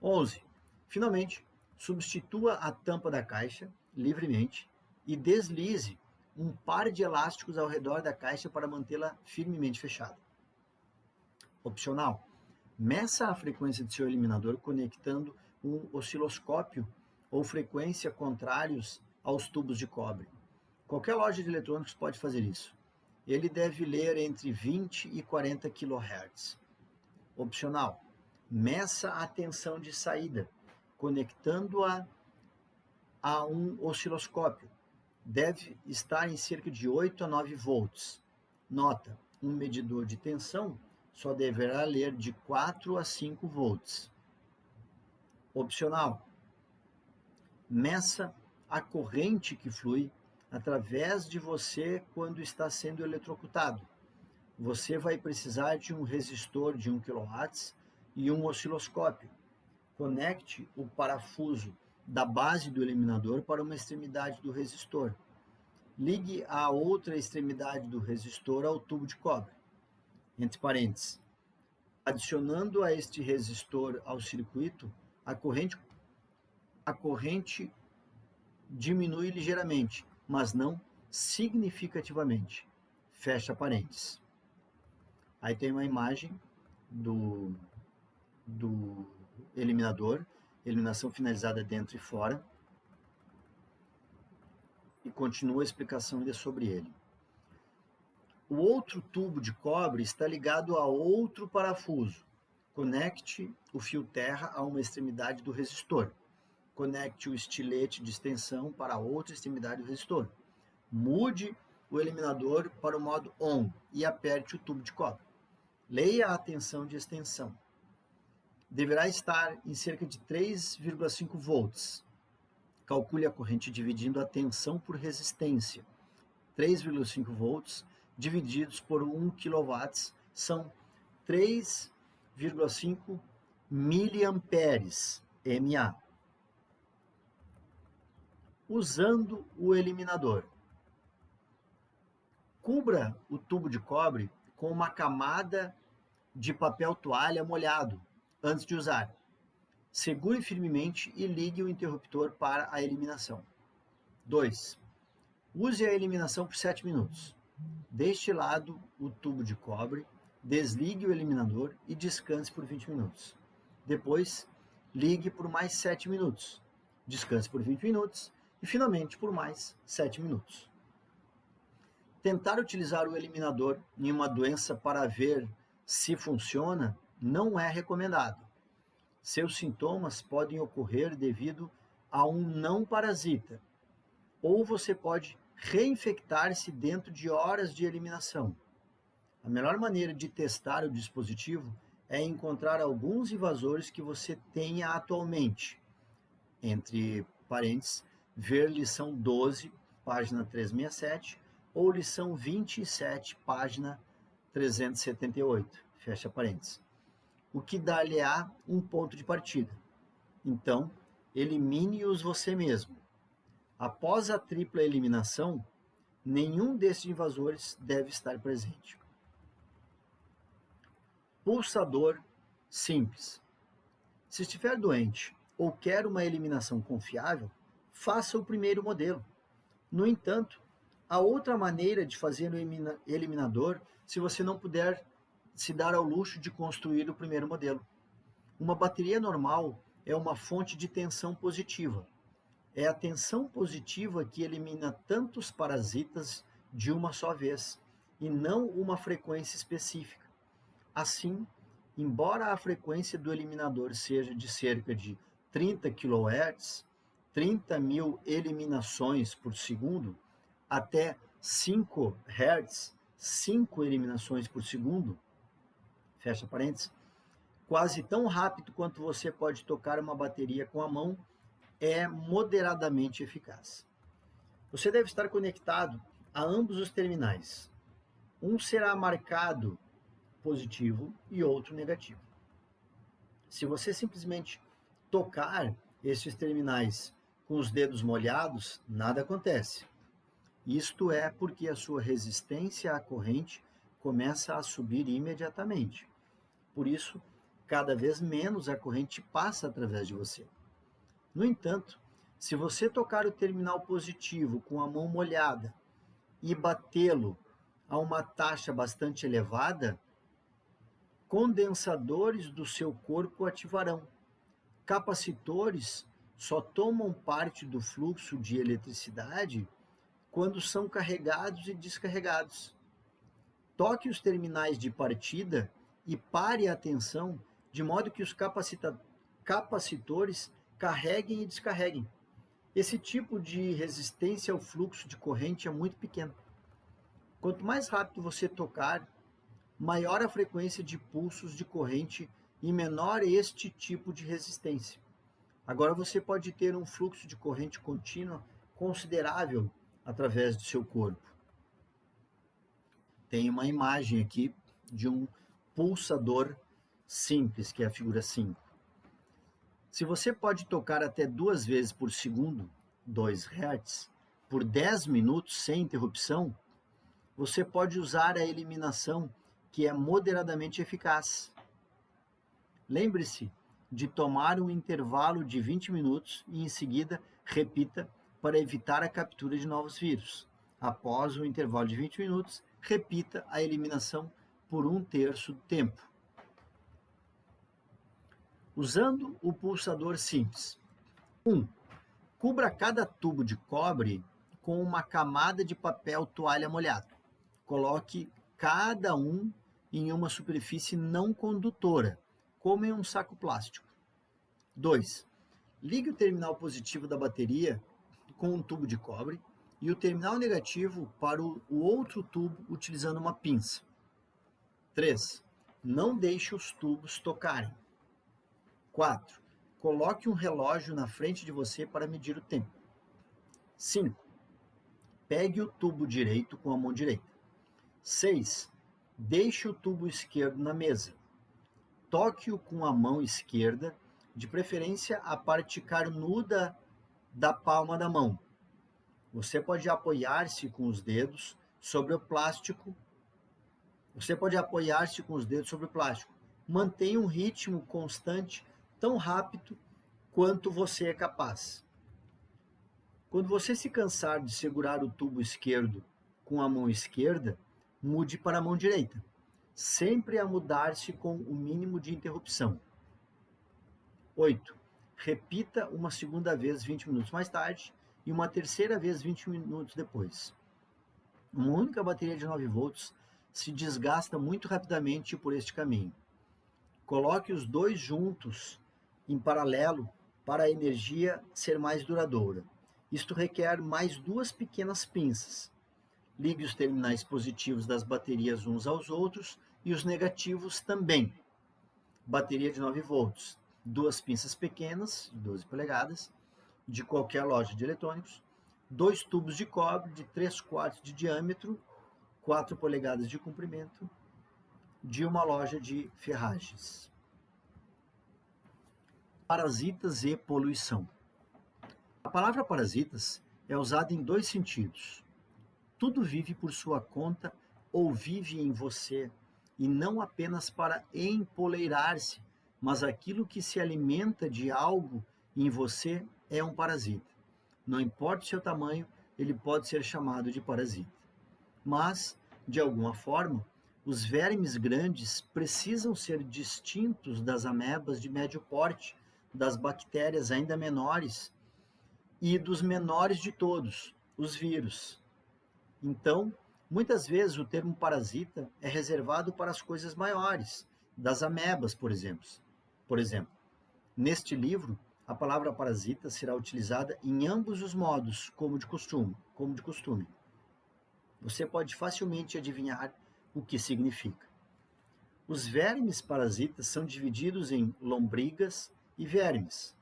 11. Finalmente, substitua a tampa da caixa livremente e deslize um par de elásticos ao redor da caixa para mantê-la firmemente fechada. Opcional: meça a frequência de seu eliminador conectando um osciloscópio ou frequência contrários aos tubos de cobre. Qualquer loja de eletrônicos pode fazer isso. Ele deve ler entre 20 e 40 kHz. Opcional: meça a tensão de saída, conectando-a a um osciloscópio. Deve estar em cerca de 8 a 9 volts. Nota: um medidor de tensão só deverá ler de 4 a 5 volts. Opcional: meça a corrente que flui através de você quando está sendo eletrocutado. Você vai precisar de um resistor de 1 kW e um osciloscópio. Conecte o parafuso da base do eliminador para uma extremidade do resistor. Ligue a outra extremidade do resistor ao tubo de cobre. Entre parênteses, adicionando a este resistor ao circuito, a corrente diminui ligeiramente, mas não significativamente. Fecha parênteses. Aí tem uma imagem do eliminador, eliminação finalizada dentro e fora, e continua a explicação ainda sobre ele. O outro tubo de cobre está ligado a outro parafuso. Conecte o fio terra a uma extremidade do resistor. Conecte o estilete de extensão para a outra extremidade do resistor. Mude o eliminador para o modo ON e aperte o tubo de cobre. Leia a tensão de extensão. Deverá estar em cerca de 3,5 volts. Calcule a corrente dividindo a tensão por resistência. 3,5 volts divididos por 1 kW são 3,5 miliamperes, mA. Usando o eliminador. Cubra o tubo de cobre com uma camada de papel toalha molhado antes de usar. Segure firmemente e ligue o interruptor para a eliminação. 2. Use a eliminação por 7 minutos. Deixe de lado o tubo de cobre, desligue o eliminador e descanse por 20 minutos. Depois, ligue por mais 7 minutos. Descanse por 20 minutos e, finalmente, por mais 7 minutos. Tentar utilizar o eliminador em uma doença para ver se funciona não é recomendado. Seus sintomas podem ocorrer devido a um não parasita, ou você pode reinfectar-se dentro de horas de eliminação. A melhor maneira de testar o dispositivo é encontrar alguns invasores que você tenha atualmente. Entre parênteses, ver lição 12, página 367, ou lição 27, página 378, fecha parênteses. O que dar-lhe-á um ponto de partida. Então, elimine-os você mesmo. Após a tripla eliminação, nenhum desses invasores deve estar presente. Pulsador simples. Se estiver doente ou quer uma eliminação confiável, faça o primeiro modelo. No entanto, há outra maneira de fazer o eliminador se você não puder se dar ao luxo de construir o primeiro modelo. Uma bateria normal é uma fonte de tensão positiva. É a tensão positiva que elimina tantos parasitas de uma só vez, e não uma frequência específica. Assim, embora a frequência do eliminador seja de cerca de 30 kHz, 30 mil eliminações por segundo, até 5 Hz, 5 eliminações por segundo, fecha parênteses, quase tão rápido quanto você pode tocar uma bateria com a mão, é moderadamente eficaz. Você deve estar conectado a ambos os terminais. Um será marcado positivo e outro negativo. Se você simplesmente tocar esses terminais com os dedos molhados, nada acontece. Isto é porque a sua resistência à corrente começa a subir imediatamente. Por isso, cada vez menos a corrente passa através de você. No entanto, se você tocar o terminal positivo com a mão molhada e batê-lo a uma taxa bastante elevada, condensadores do seu corpo ativarão. Capacitores só tomam parte do fluxo de eletricidade quando são carregados e descarregados. Toque os terminais de partida e pare a tensão de modo que os capacitores carreguem e descarreguem. Esse tipo de resistência ao fluxo de corrente é muito pequeno. Quanto mais rápido você tocar, maior a frequência de pulsos de corrente e menor este tipo de resistência. Agora você pode ter um fluxo de corrente contínua considerável através do seu corpo. Tem uma imagem aqui de um pulsador simples, que é a figura 5. Se você pode tocar até 2 vezes por segundo, 2 Hz, por 10 minutos sem interrupção, você pode usar a eliminação, que é moderadamente eficaz. Lembre-se de tomar um intervalo de 20 minutos e em seguida repita para evitar a captura de novos vírus. Após o intervalo de 20 minutos, repita a eliminação por 1/3 do tempo. Usando o pulsador simples. 1. Cubra cada tubo de cobre com uma camada de papel toalha molhado. Coloque cada um em uma superfície não condutora, como em um saco plástico. 2. Ligue o terminal positivo da bateria com um tubo de cobre e o terminal negativo para o outro tubo utilizando uma pinça. 3. Não deixe os tubos tocarem. 4. Coloque um relógio na frente de você para medir o tempo. 5. Pegue o tubo direito com a mão direita. 6. Deixe o tubo esquerdo na mesa. Toque-o com a mão esquerda, de preferência a parte carnuda da palma da mão. Você pode apoiar-se com os dedos sobre o plástico. Mantenha um ritmo constante, tão rápido quanto você é capaz. Quando você se cansar de segurar o tubo esquerdo com a mão esquerda, mude para a mão direita, sempre a mudar-se com o mínimo de interrupção. 8. Repita uma segunda vez 20 minutos mais tarde e uma terceira vez 20 minutos depois. Uma única bateria de 9 volts se desgasta muito rapidamente por este caminho. Coloque os dois juntos em paralelo para a energia ser mais duradoura. Isto requer mais 2 pequenas pinças. Ligue os terminais positivos das baterias uns aos outros e os negativos também. Bateria de 9 volts, 2 pinças pequenas, 12 polegadas, de qualquer loja de eletrônicos, 2 tubos de cobre de 3/4 de diâmetro, 4 polegadas de comprimento, de uma loja de ferragens. Parasitas e poluição. A palavra parasitas é usada em 2 sentidos. Tudo vive por sua conta ou vive em você, e não apenas para empoleirar-se, mas aquilo que se alimenta de algo em você é um parasita. Não importa o seu tamanho, ele pode ser chamado de parasita. Mas, de alguma forma, os vermes grandes precisam ser distintos das amebas de médio porte, das bactérias ainda menores e dos menores de todos, os vírus. Então, muitas vezes o termo parasita é reservado para as coisas maiores, das amebas, por exemplo. Neste livro, a palavra parasita será utilizada em ambos os modos, como de costume. Você pode facilmente adivinhar o que significa. Os vermes parasitas são divididos em lombrigas e vermes.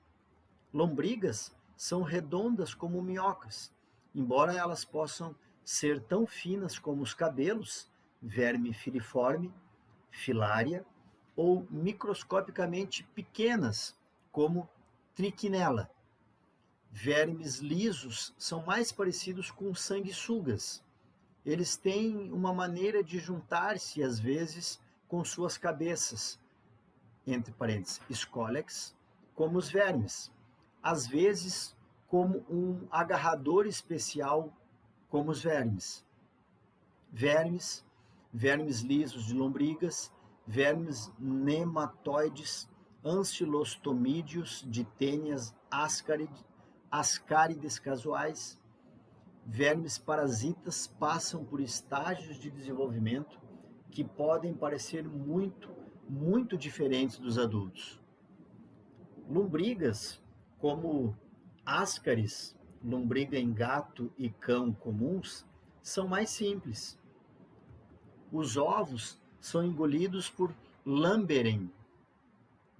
Lombrigas são redondas como minhocas, embora elas possam ser tão finas como os cabelos, verme filiforme, filária, ou microscopicamente pequenas, como trichinella. Vermes lisos são mais parecidos com sanguessugas. Eles têm uma maneira de juntar-se, às vezes, com suas cabeças, entre parênteses, scolex, como os vermes, às vezes como um agarrador especial, como os vermes. Vermes lisos de lombrigas, vermes nematóides, ancilostomídeos de tênias ascárides casuais. Vermes parasitas passam por estágios de desenvolvimento que podem parecer muito diferentes dos adultos. Lombrigas, como ascaris, lombriga em gato e cão comuns, são mais simples. Os ovos são engolidos por lamberem.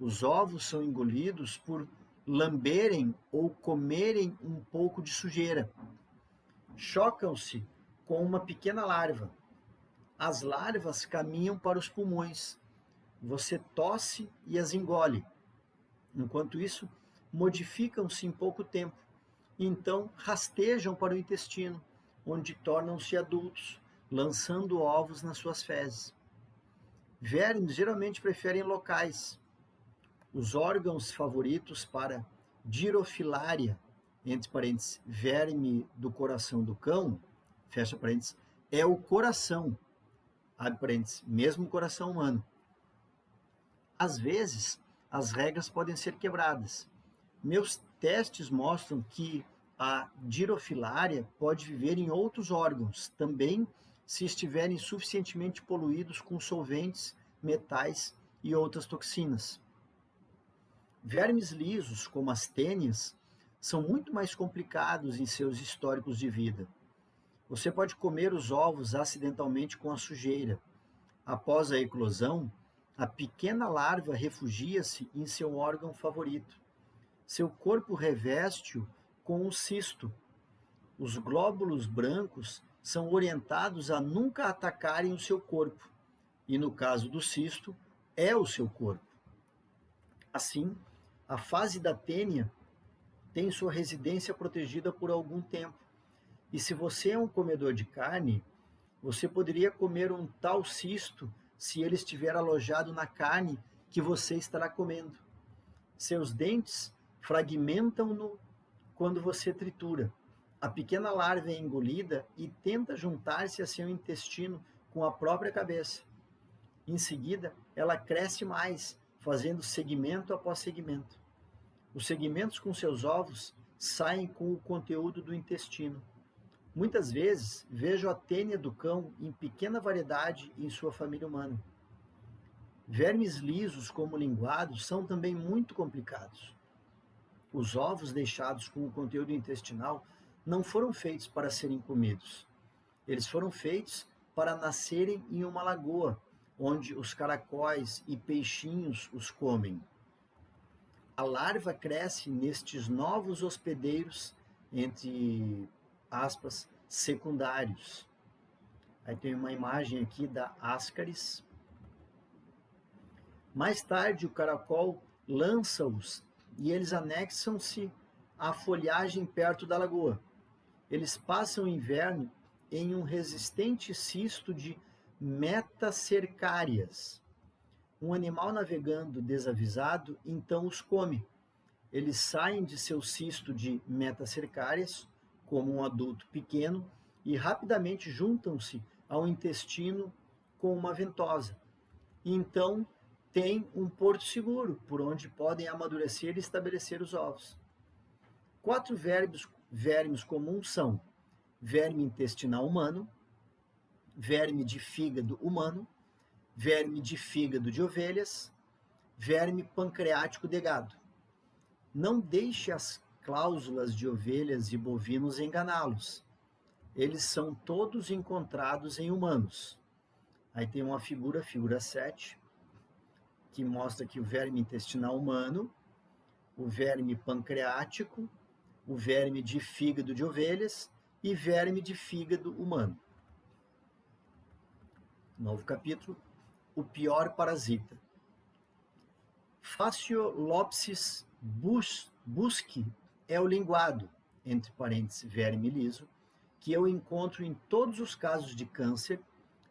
Os ovos são engolidos por lamberem ou comerem um pouco de sujeira. chocam-se com uma pequena larva. As larvas caminham para os pulmões. Você tosse e as engole. Enquanto isso, modificam-se em pouco tempo. E então rastejam para o intestino, onde tornam-se adultos, lançando ovos nas suas fezes. Vermes geralmente preferem locais. Os órgãos favoritos para Dirofilaria, entre parênteses, verme do coração do cão, fecha parênteses, é o coração, abre parênteses, mesmo o coração humano. Às vezes, as regras podem ser quebradas. Meus testes mostram que a Dirofilaria pode viver em outros órgãos, também se estiverem suficientemente poluídos com solventes, metais e outras toxinas. Vermes lisos, como as tênias, são muito mais complicados em seus históricos de vida. Você pode comer os ovos acidentalmente com a sujeira. Após a eclosão, a pequena larva refugia-se em seu órgão favorito. Seu corpo reveste-o com um cisto. Os glóbulos brancos são orientados a nunca atacarem o seu corpo, e no caso do cisto, é o seu corpo. Assim, a fase da tênia tem sua residência protegida por algum tempo. E se você é um comedor de carne, você poderia comer um tal cisto se ele estiver alojado na carne que você estará comendo. Seus dentes fragmentam-no quando você tritura. A pequena larva é engolida e tenta juntar-se a seu intestino com a própria cabeça. Em seguida, ela cresce mais, fazendo segmento após segmento. Os segmentos com seus ovos saem com o conteúdo do intestino. Muitas vezes, vejo a tênia do cão em pequena variedade em sua família humana. Vermes lisos como linguados são também muito complicados. Os ovos deixados com o conteúdo intestinal não foram feitos para serem comidos. Eles foram feitos para nascerem em uma lagoa, onde os caracóis e peixinhos os comem. A larva cresce nestes novos hospedeiros, entre aspas, secundários. Aí tem uma imagem aqui da Ascaris. Mais tarde, o caracol lança-os e eles anexam-se à folhagem perto da lagoa. Eles passam o inverno em um resistente cisto de metacercárias. Um animal navegando desavisado, então os come. Eles saem de seu cisto de metacercárias, como um adulto pequeno, e rapidamente juntam-se ao intestino com uma ventosa. E então tem um porto seguro, por onde podem amadurecer e estabelecer os ovos. 4 vermes comuns são verme intestinal humano, verme de fígado humano, verme de fígado de ovelhas, verme pancreático de gado. Não deixe as cláusulas de ovelhas e bovinos enganá-los. Eles são todos encontrados em humanos. Aí tem uma figura 7, que mostra aqui o verme intestinal humano, o verme pancreático, o verme de fígado de ovelhas e verme de fígado humano. Novo capítulo, o pior parasita. Fasciolopsis busci é o linguado, entre parênteses, verme liso, que eu encontro em todos os casos de câncer,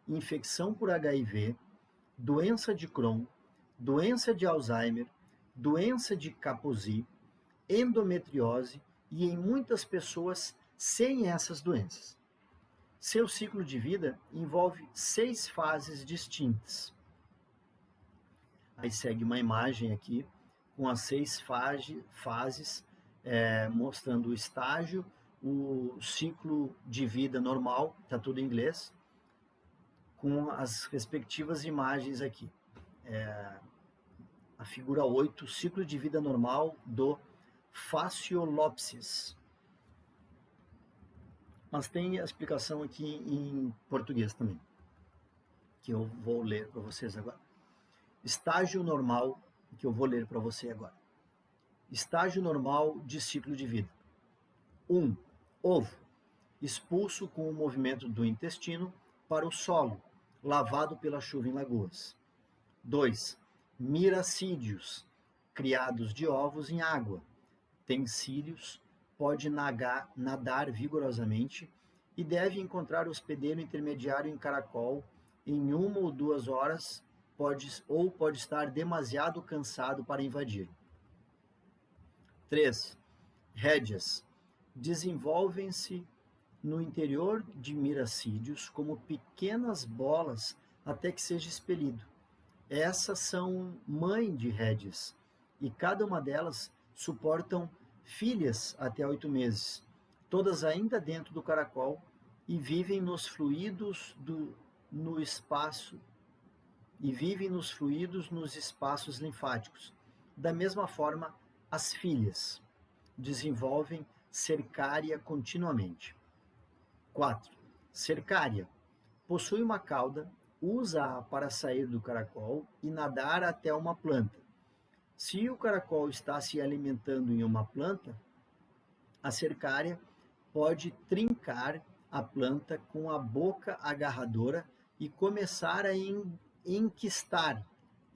infecção por HIV, doença de Crohn, doença de Alzheimer, doença de Kaposi, endometriose e em muitas pessoas sem essas doenças. Seu ciclo de vida envolve 6 fases distintas. Aí segue uma imagem aqui com as 6 fases, mostrando o estágio, o ciclo de vida normal, está tudo em inglês, com as respectivas imagens aqui. A figura 8, ciclo de vida normal do Fasciolopsis. Mas tem a explicação aqui em português também, que eu vou ler para vocês agora. Estágio normal, que eu vou ler para você agora. Estágio normal de ciclo de vida. 1. Ovo. expulso com o movimento do intestino para o solo, lavado pela chuva em lagoas. 2. Miracídios, criados de ovos em água. Tem cílios, pode nadar vigorosamente e deve encontrar hospedeiro intermediário em caracol em 1 ou 2 horas, pode estar demasiado cansado para invadir. 3. Rédeas. Desenvolvem-se no interior de miracídios como pequenas bolas até que seja expelido. Essas são mãe de rédeas, e cada uma delas suportam filhas até 8 meses, todas ainda dentro do caracol, e vivem nos fluidos nos espaços linfáticos. Da mesma forma, as filhas desenvolvem cercária continuamente. 4. Cercária. Possui uma cauda, usa-a para sair do caracol e nadar até uma planta. Se o caracol está se alimentando em uma planta, a cercária pode trincar a planta com a boca agarradora e começar a enquistar,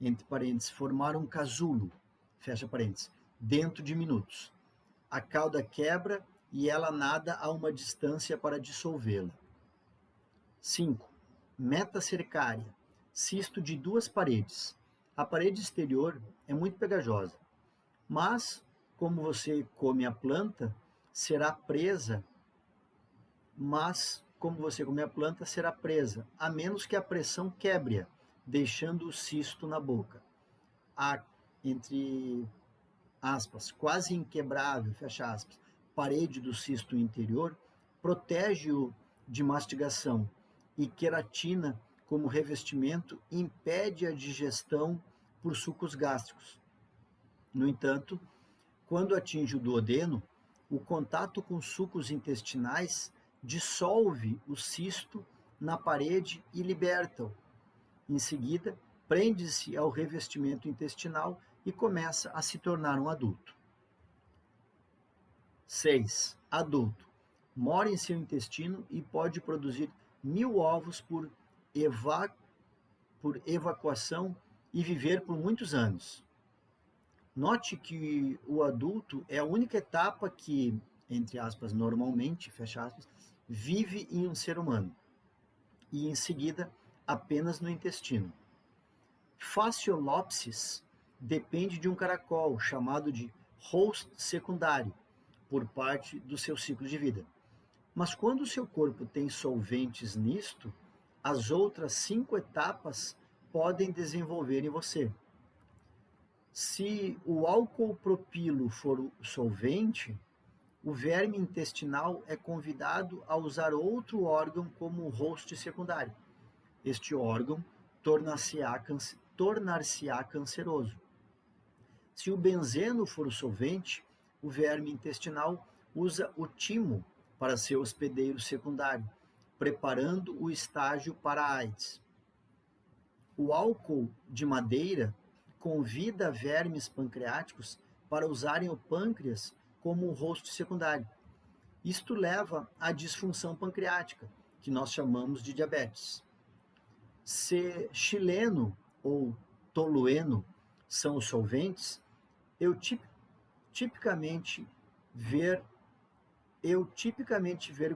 entre parênteses, formar um casulo, fecha parênteses, dentro de minutos. A cauda quebra e ela nada a uma distância para dissolvê-la. 5. Metacercária, cisto de 2 paredes. A parede exterior é muito pegajosa, mas, como você come a planta, será presa, a menos que a pressão quebre-a, deixando o cisto na boca. A, entre aspas, quase inquebrável, fecha aspas, parede do cisto interior protege-o de mastigação, e queratina, como revestimento, impede a digestão por sucos gástricos. No entanto, quando atinge o duodeno, o contato com sucos intestinais dissolve o cisto na parede e liberta-o. Em seguida, prende-se ao revestimento intestinal e começa a se tornar um adulto. 6. Adulto. Mora em seu intestino e pode produzir 1000 ovos por evacuação e viver por muitos anos. Note que o adulto é a única etapa que, entre aspas, normalmente, fecha aspas, vive em um ser humano, e em seguida apenas no intestino. Fasciolopsis depende de um caracol chamado de host secundário por parte do seu ciclo de vida. Mas quando o seu corpo tem solventes nisto, as outras 5 etapas podem desenvolver em você. Se o álcool propilo for o solvente, o verme intestinal é convidado a usar outro órgão como host secundário. Este órgão tornar-se-á canceroso. Se o benzeno for o solvente, o verme intestinal usa o timo para ser hospedeiro secundário, preparando o estágio para a AIDS. O álcool de madeira convida vermes pancreáticos para usarem o pâncreas como host secundário. Isto leva à disfunção pancreática, que nós chamamos de diabetes. Se xileno ou tolueno são os solventes, eu tipicamente ver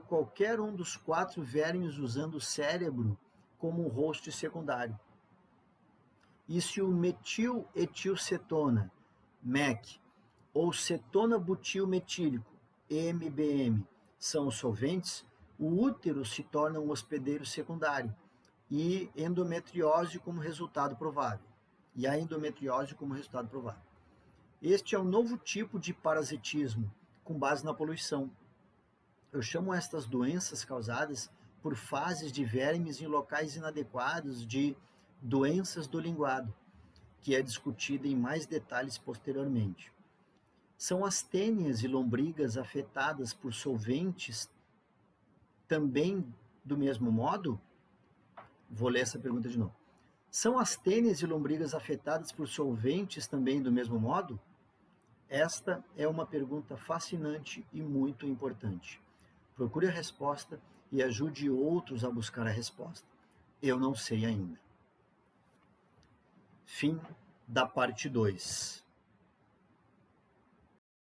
qualquer um dos 4 vermes usando o cérebro como um host secundário. E se o metiletilcetona, MEC, ou cetona butilmetílico, MBM, são os solventes, o útero se torna um hospedeiro secundário e endometriose como resultado provável. Este é um novo tipo de parasitismo com base na poluição. Eu chamo estas doenças causadas por fases de vermes em locais inadequados de doenças do linguado, que é discutida em mais detalhes posteriormente. São as tênias e lombrigas afetadas por solventes também do mesmo modo? Vou ler essa pergunta de novo. São as tênias e lombrigas afetadas por solventes também do mesmo modo? Esta é uma pergunta fascinante e muito importante. Procure a resposta e ajude outros a buscar a resposta. Eu não sei ainda. Fim da parte 2.